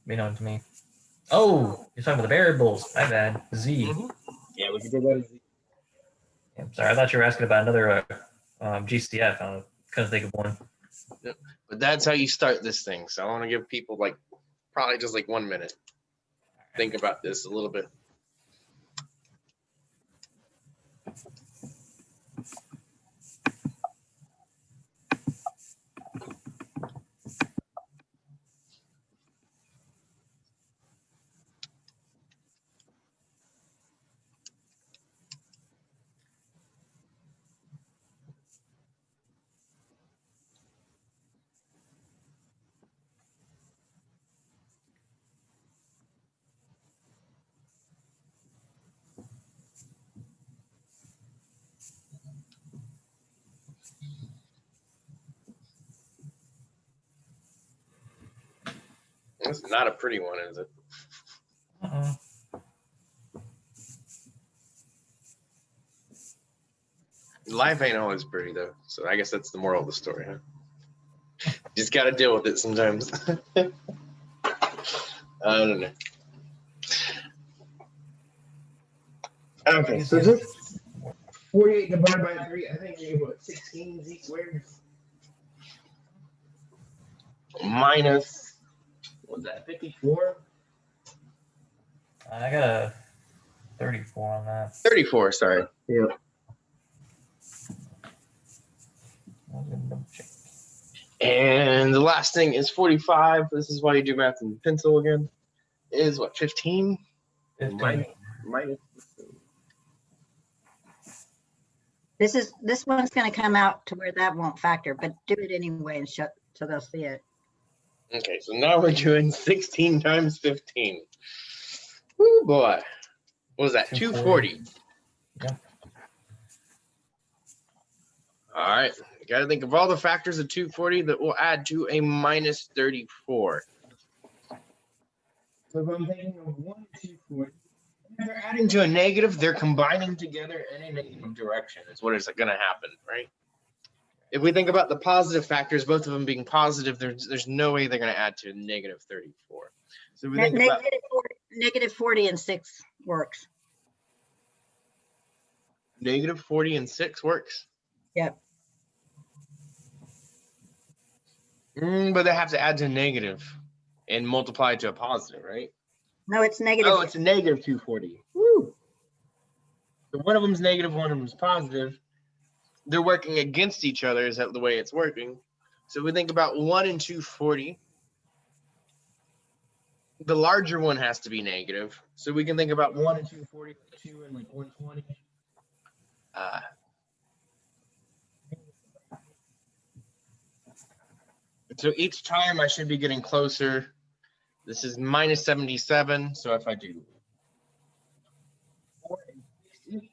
be known to me. Oh, you're talking about the variables. My bad. Z. Yeah, we can do that. Yeah, sorry, I thought you were asking about another GCF. I couldn't think of one. But that's how you start this thing. So I want to give people like probably just like 1 minute. Think about this a little bit. This is not a pretty one, is it? Uh-oh. Life ain't always pretty though, so I guess that's the moral of the story, huh? Just got to deal with it sometimes. I don't know. Okay, so just 48 divided by 3, I think you what, 16 z squared minus, what's that, 54? I got a 34 on that. 34, sorry. Yeah. And the last thing is 45. This is why you do math in pencil again. Is what, 15? 15. Minus. This one's gonna come out to where that won't factor, but do it anyway and so they'll see it. Okay, so now we're doing 16 times 15. Woo boy. What was that? 240. Yep. All right. You got to think of all the factors of 240 that will add to a minus 34. So if I'm thinking of 1 and 240, if they're adding to a negative, they're combining together in a negative direction. Is what is going to happen, right? If we think about the positive factors, both of them being positive, there's no way they're going to add to negative 34. So if we think about Negative 40 and 6 works. negative 40 and 6 works. Yep. But they have to add to negative and multiply to a positive, right? No, it's negative. Oh, it's a negative 240. Woo. So one of them's negative, one of them's positive. They're working against each other, is that the way it's working? So we think about 1 and 240. The larger one has to be negative. So we can think about 1 and 240, 2 and like 120. So each time I should be getting closer. This is minus 77. So if I do 4 and 60,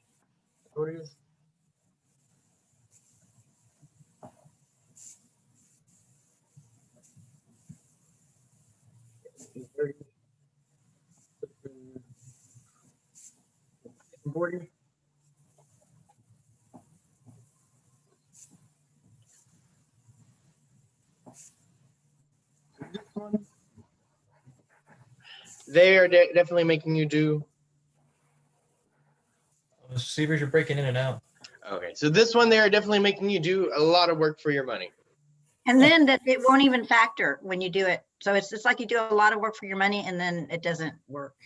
what is? They are definitely making you do. Receivers are breaking in and out. Okay, so this one they are definitely making you do a lot of work for your money. And then that it won't even factor when you do it. So it's like you do a lot of work for your money and then it doesn't work.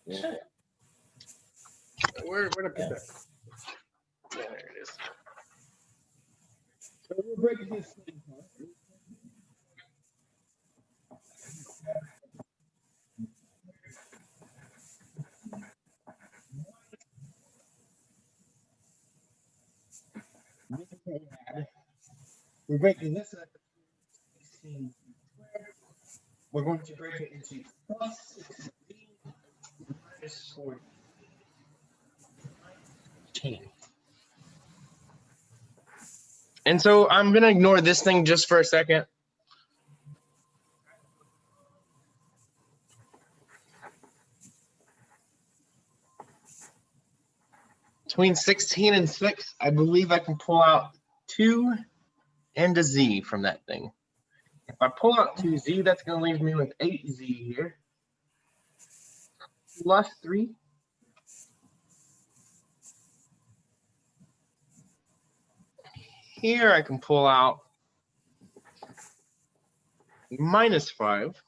Yeah. Where to put that? Yeah, there it is. So we're breaking this thing apart. We're breaking this up. We're going to break it into plus 16 minus 14. And so I'm going to ignore this thing just for a second. Between 16 and 6, I believe I can pull out 2 and a z from that thing. If I pull out 2z, that's going to leave me with 8z here. Plus 3. Here I can pull out minus 5.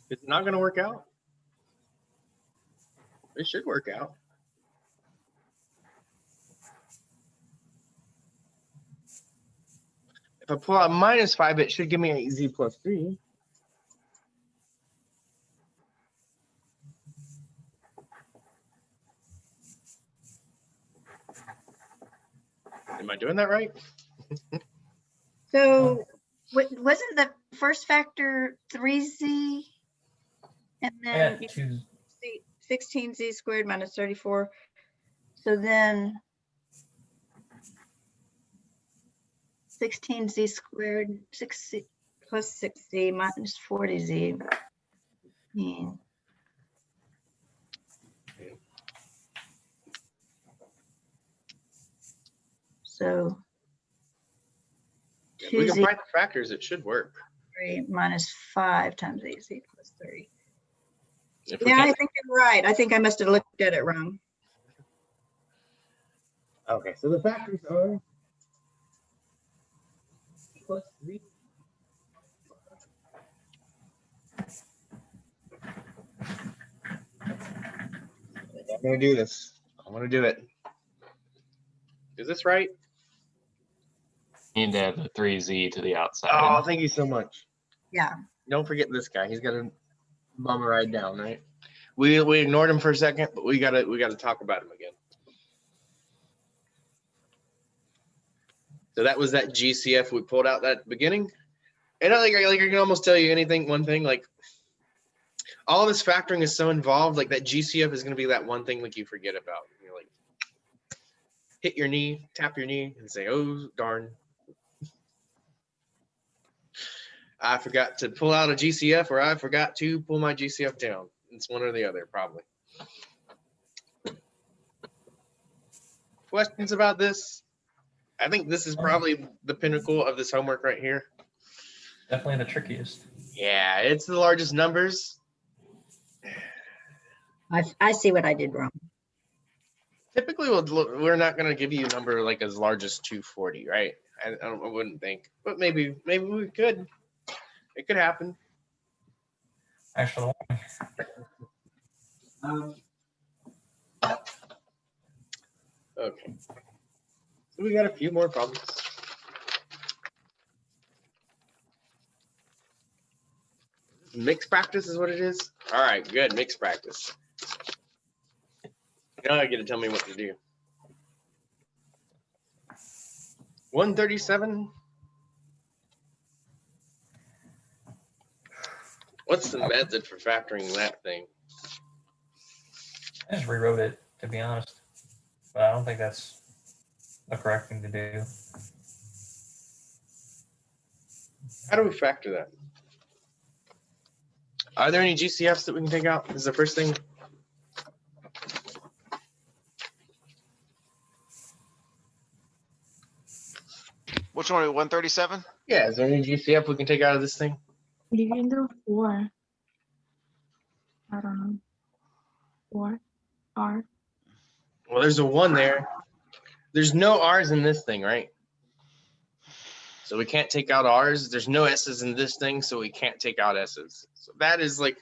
It's not going to work out. It should work out. If I pull out minus 5, it should give me 8z plus 3. Am I doing that right? So wasn't the first factor 3z? And then Yeah, choose. 16z squared minus 34. So then 16z squared 6z plus 6z minus 40z. So If we can find the factors, it should work. 3 minus 5 times az plus 30. If we Yeah, I can. think you're right. I think I must have looked at it wrong. Okay, so the factors are plus 3. I'm going to do this. I'm going to do it. Is this right? Need to add the 3z to the outside. Oh, thank you so much. Yeah. Don't forget this guy. He's got a bum ride down, right? We ignored him for a second, but we gotta talk about him again. So that was that GCF we pulled out at the beginning. And I can almost tell you one thing, like all this factoring is so involved, like that GCF is going to be that one thing like you forget about. You're like, hit your knee, tap your knee, and say, oh, darn. I forgot to pull out a GCF, or I forgot to pull my GCF down. It's one or the other, probably. Questions about this? I think this is probably the pinnacle of this homework right here. Definitely the trickiest. Yeah, it's the largest numbers. I see what I did wrong. Typically, we're not going to give you a number like as large as 240, right? I wouldn't think, but maybe we could. It could happen. Actually, Okay. So we got a few more problems. Mixed practice is what it is? All right, good. Mixed practice. Now I get to tell me what to do. 137. What's the method for factoring that thing? I just rewrote it, to be honest. But I don't think that's the correct thing to do. How do we factor that? Are there any GCFs that we can take out? Is the first thing. Which one? 137? Yeah, is there any GCF we can take out of this thing? You can do 4. I don't know. 4 R. Well, there's a 1 there. There's no R's in this thing, right? So we can't take out R's. There's no S's in this thing, so we can't take out S's. So that is like,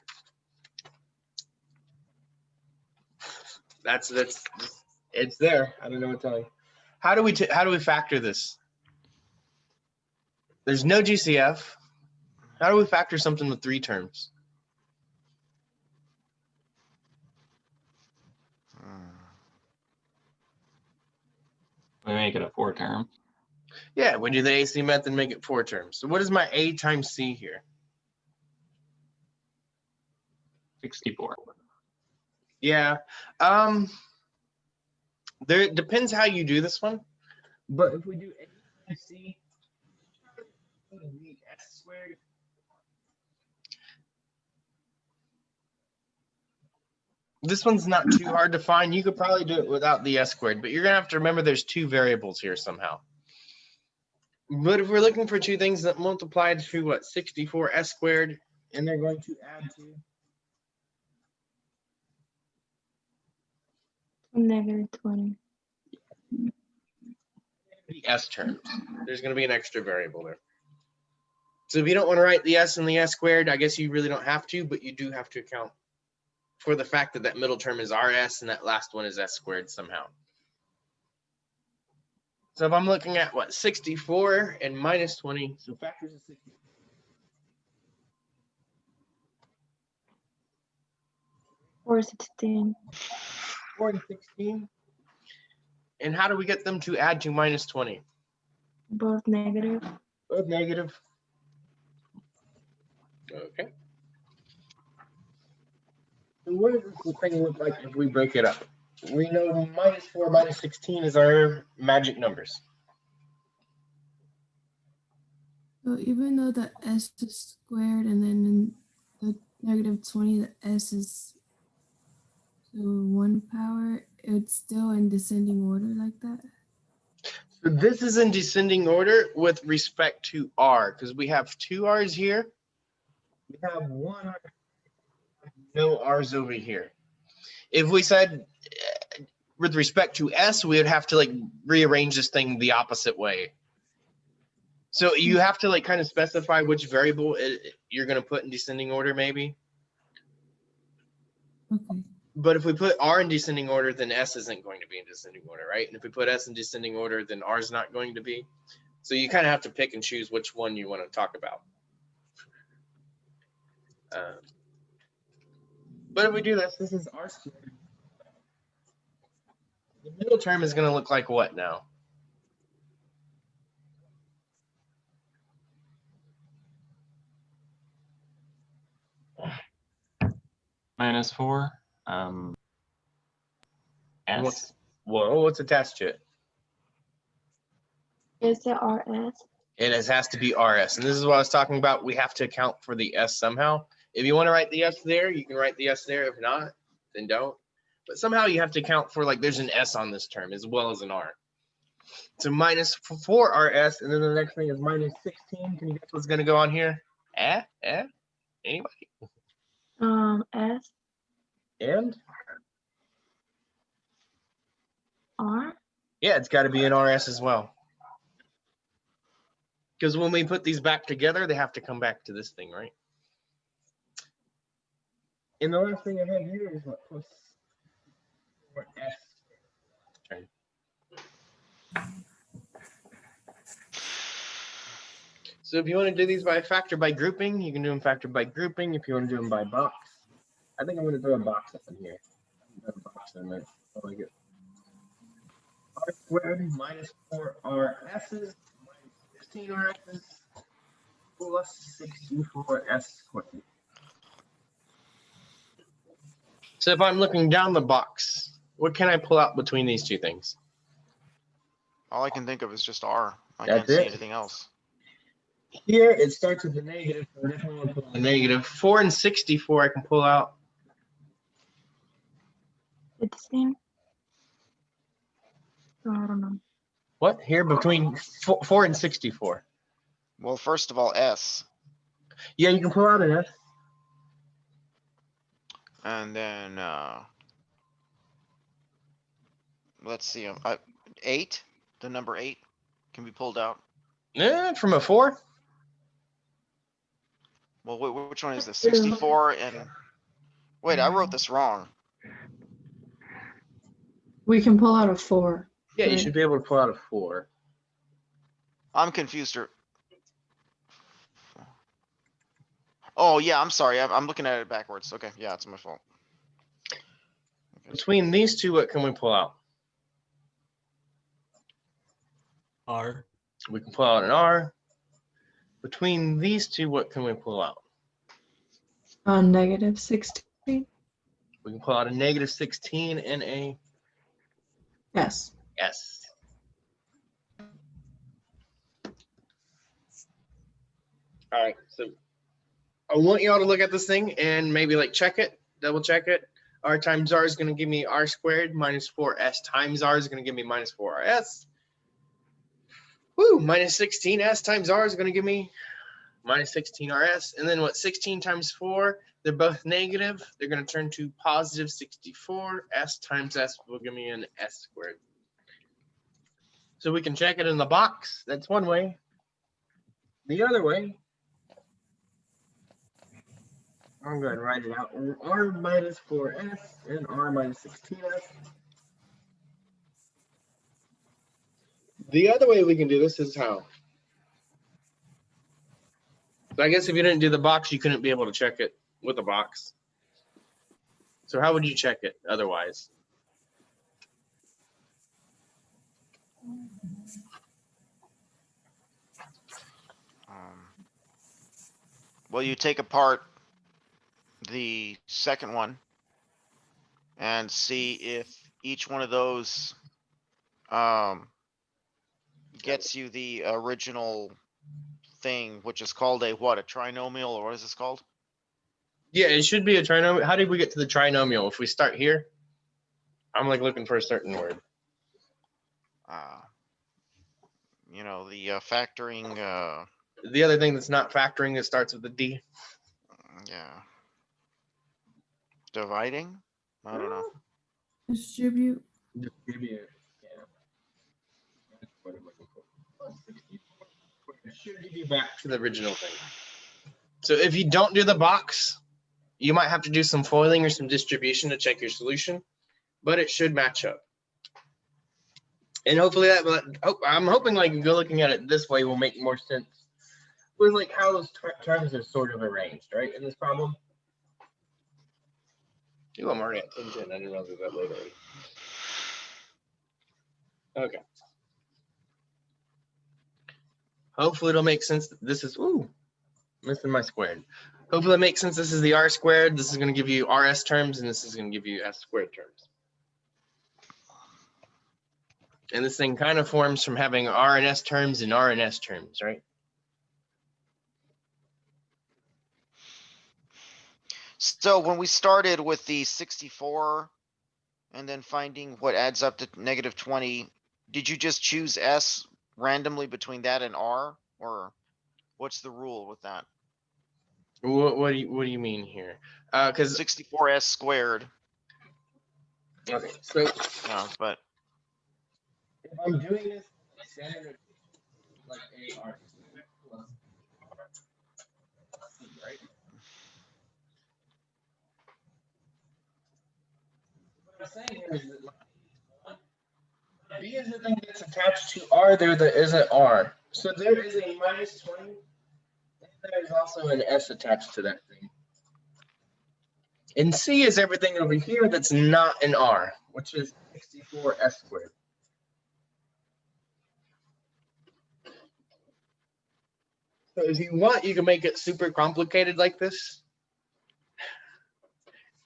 that's it's there. I don't know what to tell you. How do we factor this? There's no GCF. How do we factor something with 3 terms? We make it a 4 term. Yeah, we do the AC method and make it 4 terms. So what is my A times C here? 64. Yeah. There it depends how you do this one. But if we do A times C, S squared. This one's not too hard to find. You could probably do it without the S squared, but you're gonna have to remember there's 2 variables here somehow. But if we're looking for 2 things that multiply to what, 64 S squared, and they're going to add to -20. the S terms, there's gonna be an extra variable there. So if you don't want to write the S and the S squared, I guess you really don't have to, but you do have to account for the fact that that middle term is RS and that last one is S squared somehow. So if I'm looking at what, 64 and minus 20, so factors of 64. 4 16. 4 and 16. And how do we get them to add to minus 20? Both negative. Both negative. Okay. So what does this thing look like if we break it up? We know minus 4, minus 16 is our magic numbers. So even though the S is squared and then in the -20, the S is so 1 power, it's still in descending order like that? So this is in descending order with respect to R, because we have 2 R's here. We have 1 R, no R's over here. If we said with respect to S, we would have to like rearrange this thing the opposite way. So you have to like kind of specify which variable you're going to put in descending order maybe. Okay. But if we put R in descending order, then S isn't going to be in descending order, right? And if we put S in descending order, then R is not going to be. So you kind of have to pick and choose which one you want to talk about. But if we do this is R squared. The middle term is going to look like what now? minus 4. S. What's attached to it? Is it RS? It has to be RS. And this is what I was talking about. We have to account for the S somehow. If you want to write the S there, you can write the S there. If not, then don't. But somehow you have to account for, like, there's an S on this term as well as an R. So minus 4 RS, and then the next thing is minus 16. Can you guess what's going to go on here? Anybody? S, And? R? Yeah, it's got to be an RS as well. Because when we put these back together, they have to come back to this thing, right? And the last thing I have here is what? Plus 4S. Okay. So if you want to do these by factor by grouping, you can do them factor by grouping. If you want to do them by box, I think I'm going to throw a box up in here. I box in there. I like it. R squared minus 4RS's minus 16RS's plus 64S squared. So if I'm looking down the box, what can I pull out between these two things? All I can think of is just R. I That's can't see it. anything else. Here it starts with the negative. So I definitely want to pull the negative. 4 and 64 I can pull out. It's the same. Oh, I don't know. What? Here between 4 and 64. Well, first of all, S. Yeah, you can pull out an S. And then, let's see, 8, the number 8 can be pulled out. From a 4? Well, which one is this? 64 and, wait, I wrote this wrong. We can pull out a 4. Yeah, you right? should be able to pull out a 4. I'm confused. Oh, yeah, I'm sorry. I'm looking at it backwards. Okay, yeah, it's my fault. Okay. Between these two, what can we pull out? R. We can pull out an R. Between these two, what can we pull out? Negative 16. We can pull out a negative 16 and a Yes. S. All right, so I want y'all to look at this thing and maybe like check it, double check it. R times R is going to give me R squared minus 4S times R is going to give me minus 4RS. Woo, minus 16S times R is going to give me minus 16RS. And then what, 16 times 4, they're both negative. They're going to turn to positive 64. S times S will give me an S squared. So we can check it in the box. That's one way. The other way, I'm going to write it out. R minus 4S and R minus 16S. The other way we can do this is how? So I guess if you didn't do the box, you couldn't be able to check it with a box. So how would you check it otherwise? Well, you take apart the second one and see if each one of those gets you the original thing, which is called a what? A trinomial, or what is this called? Yeah, it should be a trinomial. How did we get to the trinomial? If we start here, I'm like looking for a certain word. You know, the factoring, The other thing that's not factoring that starts with a D. yeah. Dividing? I don't know. Distribute. Distribute. Yeah. That's what I'm looking for. It should give you back to the original thing. So if you don't do the box, you might have to do some foiling or some distribution to check your solution, but it should match up. And hopefully I'm hoping like go looking at it this way will make more sense with like how those terms are sort of arranged, right, in this problem. Ooh, I'm already at 10:10. I didn't realize it was that late already. Okay. Hopefully it'll make sense. This is, missing my squared. Hopefully that makes sense. This is the r squared. This is going to give you rs terms, and this is going to give you s squared terms. And this thing kind of forms from having r and s terms and r and s terms, right? So when we started with the 64 and then finding what adds up to negative 20, did you just choose S randomly between that and R? Or what's the rule with that? What do you mean here? Because 64S squared. okay, so No, but if I'm doing this standard like AR plus C, right? What I'm saying here is that B is the thing that's attached to R there that isn't R. So there is a minus 20, and there's also an S attached to that thing. And C is everything over here that's not an R, which is 64S squared. So if you want, you can make it super complicated like this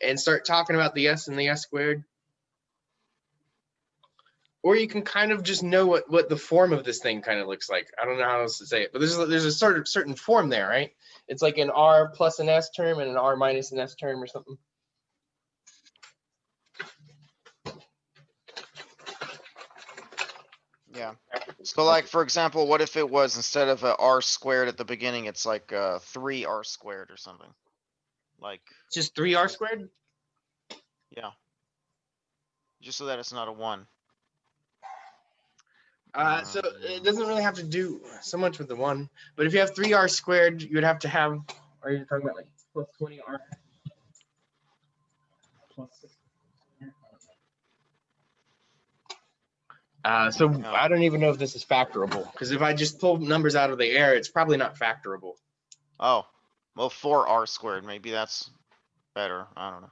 and start talking about the S and the S squared. Or you can kind of just know what the form of this thing kind of looks like. I don't know how else to say it, but there's a sort of certain form there, right? It's like an R plus an S term and an R minus an S term or something. yeah. So like, for example, what if it was instead of a R squared at the beginning, it's like 3R squared or something? Like, Just 3R squared? yeah. Just so that it's not a 1. So it doesn't really have to do so much with the 1, but if you have 3R squared, you would have to have, are you talking about like plus 20R plus 6? So No. I don't even know if this is factorable, because if I just pull numbers out of the air, it's probably not factorable. Oh, well, 4R squared, maybe that's better. I don't know.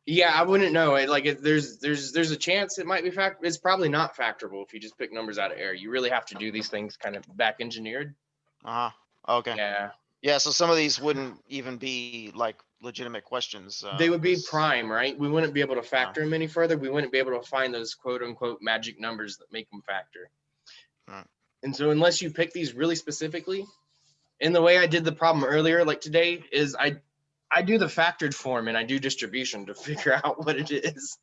Yeah, I wouldn't know. There's a chance it might be it's probably not factorable if you just pick numbers out of air. You really have to do these things kind of back engineered. Uh-huh. Okay. Yeah. Yeah, so some of these wouldn't even be like legitimate questions. They would be 'cause- prime, right? We wouldn't be able to factor them any further. We wouldn't be able to find those quote unquote magic numbers that make them factor. Right. And so unless you pick these really specifically, in the way I did the problem earlier, like today, is I do the factored form and I do distribution to figure out what it is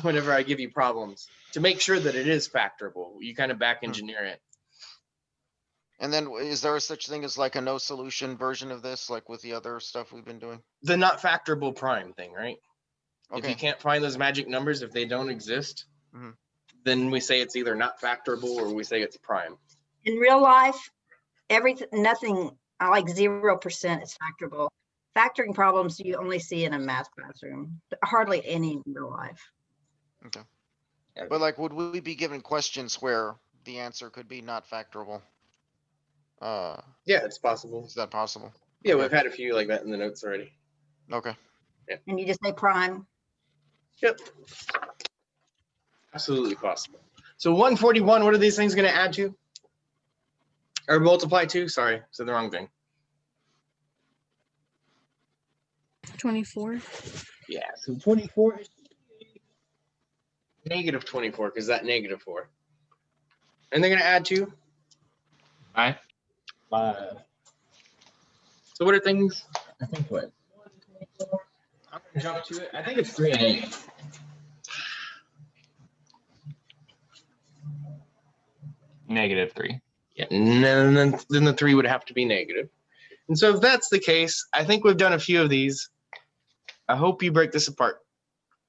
whenever I give you problems to make sure that it is factorable. You kind of back engineer it. And then is there such thing as like a no solution version of this, like with the other stuff we've been doing? The not factorable prime thing, right? If Okay. you can't find those magic numbers, if they don't exist, Mhm. then we say it's either not factorable or we say it's prime. In real life, nothing, like 0% is factorable. Factoring problems you only see in a math classroom, hardly any in real life. Okay. But like, would we be given questions where the answer could be not factorable? Yeah, it's possible. Is that possible? Yeah, Okay. we've had a few like that in the notes already. Okay. And you just say prime. Yep. Absolutely possible. So 141, what are these things going to add to? Or multiply to? Sorry, said the wrong thing. 24. Yeah, so 24 is negative 24 because that negative 4. And they're going to add to? 5. 5. So what are things? I think what? I'm going to jump to it. I think it's 3 and 8. Negative 3. Yeah, and then the 3 would have to be negative. And so if that's the case, I think we've done a few of these. I hope you break this apart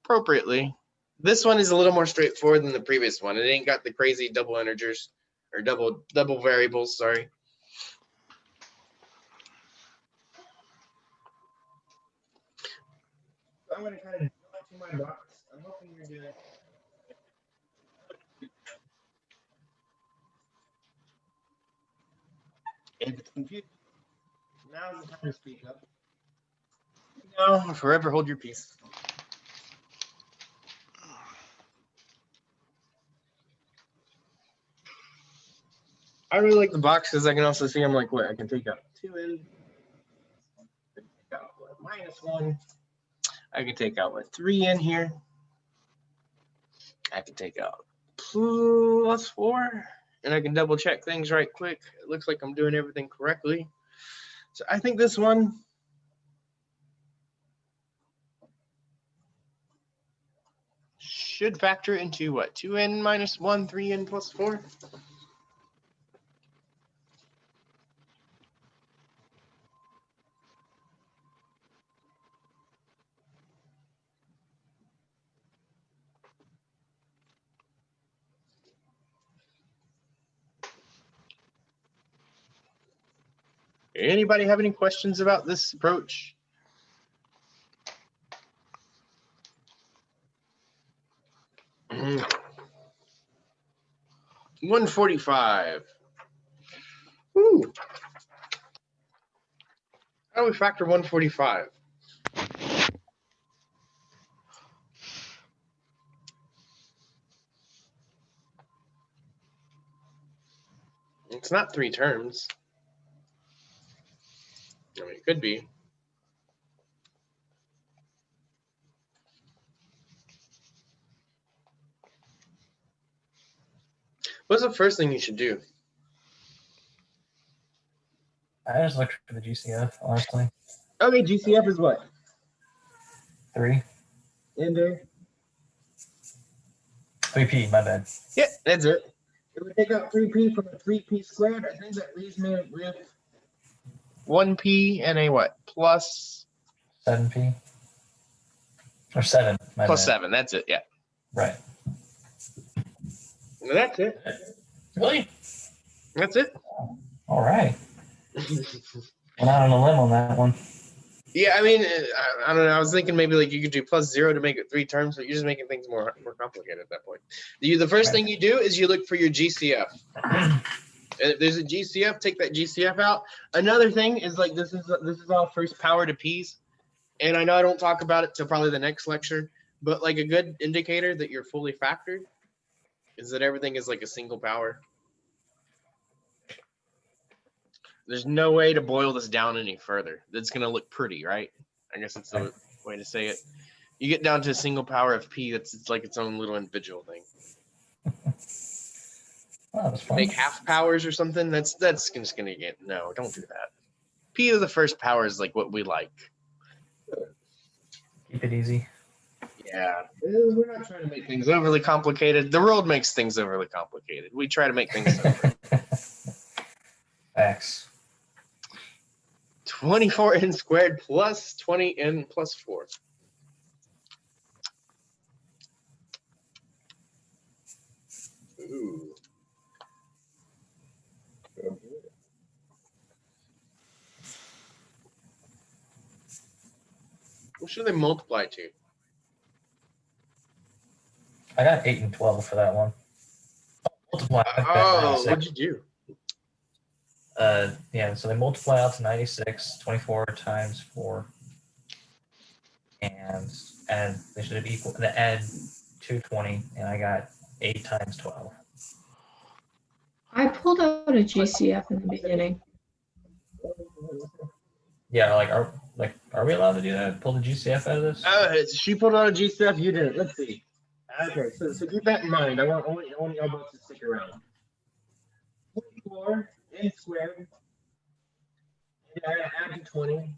appropriately. This one is a little more straightforward than the previous one. It ain't got the crazy double integers or double variables, sorry. I'm going to kind of jump to my box. I'm hoping you're doing it. If it's confusing, now's the time to speak up. No, forever hold your peace. I really like the box because I can also see I'm like, what, I can take out 2 in. Take out 11. -1. I can take out my 3 in here. I can take out +4. And I can double check things right quick. It looks like I'm doing everything correctly. So I think this one should factor into what? 2n -1, 3n +4? Anybody have any questions about this approach? Mm. 145. Ooh. How do we factor 145? It's not 3 terms. I mean, it could be. What's the first thing you should do? I just looked for the GCF, honestly. Okay, GCF is what? 3. In there? 3p, my bad. Yeah, that's it. If we take out 3p from a 3p squared, I think that leaves me with 1p and a what? Plus 7p. Or 7, my plus bad. 7. That's it. Yeah. Right. Well, that's it. Really? That's it. All right. Went out on a limb on that one. Yeah, I mean, I don't know. I was thinking maybe like you could do +0 to make it 3 terms, but you're just making things more complicated at that point. The first thing you do is you look for your GCF. If there's a GCF, take that GCF out. Another thing is like this is all first power to p's, and I know I don't talk about it till probably the next lecture, but like a good indicator that you're fully factored is that everything is like a single power. There's no way to boil this down any further. It's gonna look pretty, right? I guess that's the way to say it. You get down to a single power of p, it's like its own little individual thing. Oh, that was fun. Make half powers or something. That's just gonna get no. Don't do that. P to the first power is like what we like. Keep it easy. Yeah, we're not trying to make things overly complicated. The world makes things overly complicated. We try to make things simple. Facts. 24n squared plus 20n plus 4. Ooh. What should they multiply to? I got 8 and 12 for that one. Multiply. Oh, what'd you do? Yeah, so they multiply out to 96, 24 times 4. And they should have equal, they add 220, and I got 8 times 12. I pulled out a GCF in the beginning. Yeah, are we allowed to do that? Pull the GCF out of this? She pulled out a GCF. You did. Let's see. Okay, so keep that in mind. I want y'all both to stick around. 24 n squared. And I add to 20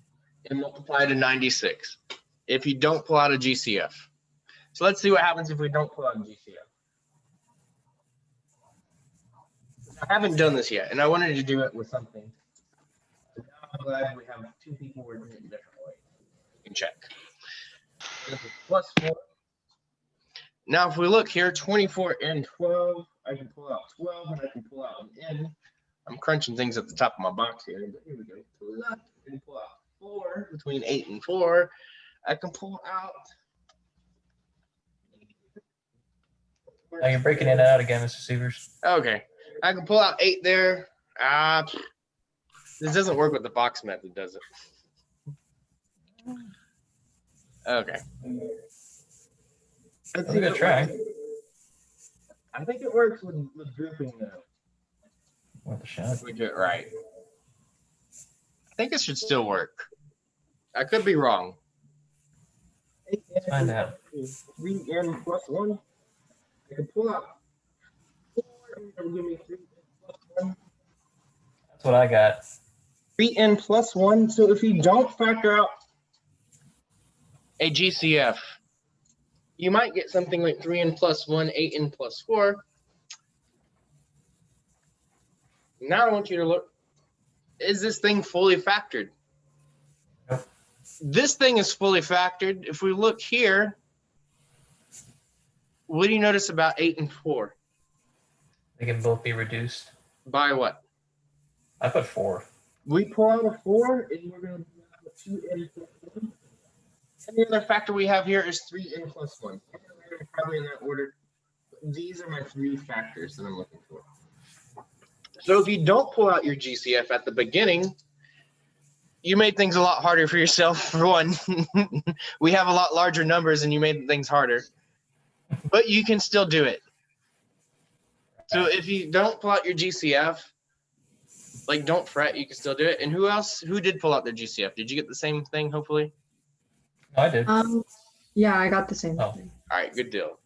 and multiply to 96. If you don't pull out a GCF. So let's see what happens if we don't pull out a GCF. I haven't done this yet, and I wanted to do it with something. So now I'm glad we have 2 people who are doing it a different way. You can check. This is +4. Now, if we look here, 24 and 12, I can pull out 12 and I can pull out an n. I'm crunching things at the top of my box here, but here we go. I can pull out 4 between 8 and 4. I can pull out. Now you're breaking it out again, Mr. Sievers. Okay, I can pull out 8 there. This doesn't work with the box method, does it? Okay. Let's Give it a try. I think it works with grouping though. Worth a shot. If we do it right. I think it should still work. I could be wrong. Let's find out. 3n plus 1. I can pull out 4 and it'll give me 3n plus 1. That's what I got. 3n plus 1. So if you don't factor out a GCF, you might get something like 3n plus 1, 8n plus 4. Now I want you to look, is this thing fully factored? Yep. This thing is fully factored. If we look here, what do you notice about 8 and 4? They can both be reduced. By what? I put 4. We pull out a 4, and we're going to do 2n plus 1. And the other factor we have here is 3n plus 1. Probably in that order. These are my 3 factors that I'm looking for. So if you don't pull out your GCF at the beginning, you made things a lot harder for yourself, for one. We have a lot larger numbers and you made things harder. But you can still do it. So if you don't pull out your GCF, like, don't fret, you can still do it. And who did pull out their GCF? Did you get the same thing, hopefully? No, I did. Yeah, I got the same Oh. thing. All right, good deal.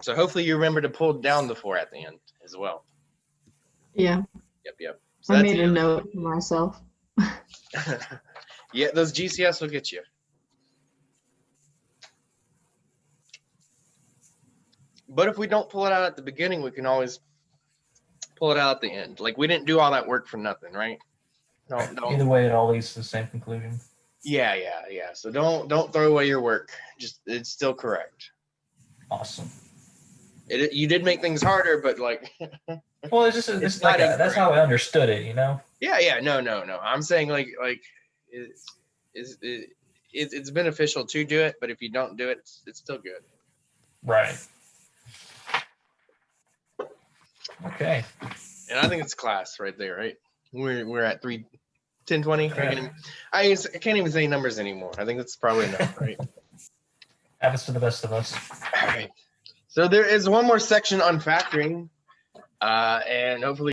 So hopefully you remember to pull down the 4 at the end as well. Yeah, Yep. So I that's made the a other- note for myself. Yeah, those GCS will get you. But if we don't pull it out at the beginning, we can always pull it out at the end. Like, we didn't do all that work for nothing, right? Don't. Either way, it all leads to the same conclusion. Yeah. So don't throw away your work. Just, it's still correct. Awesome. You did make things harder, but like, Well, it's just It's it's like not that's how I understood it, you know. yeah. No. I'm saying like it's beneficial to do it, but if you don't do it, it's still good. Right. Okay. And I think it's class right there, right? We're at 3, 10, 20. I can't even say numbers anymore. I think that's probably enough, right? Happens to the best of us. All right. So there is one more section on factoring, and hopefully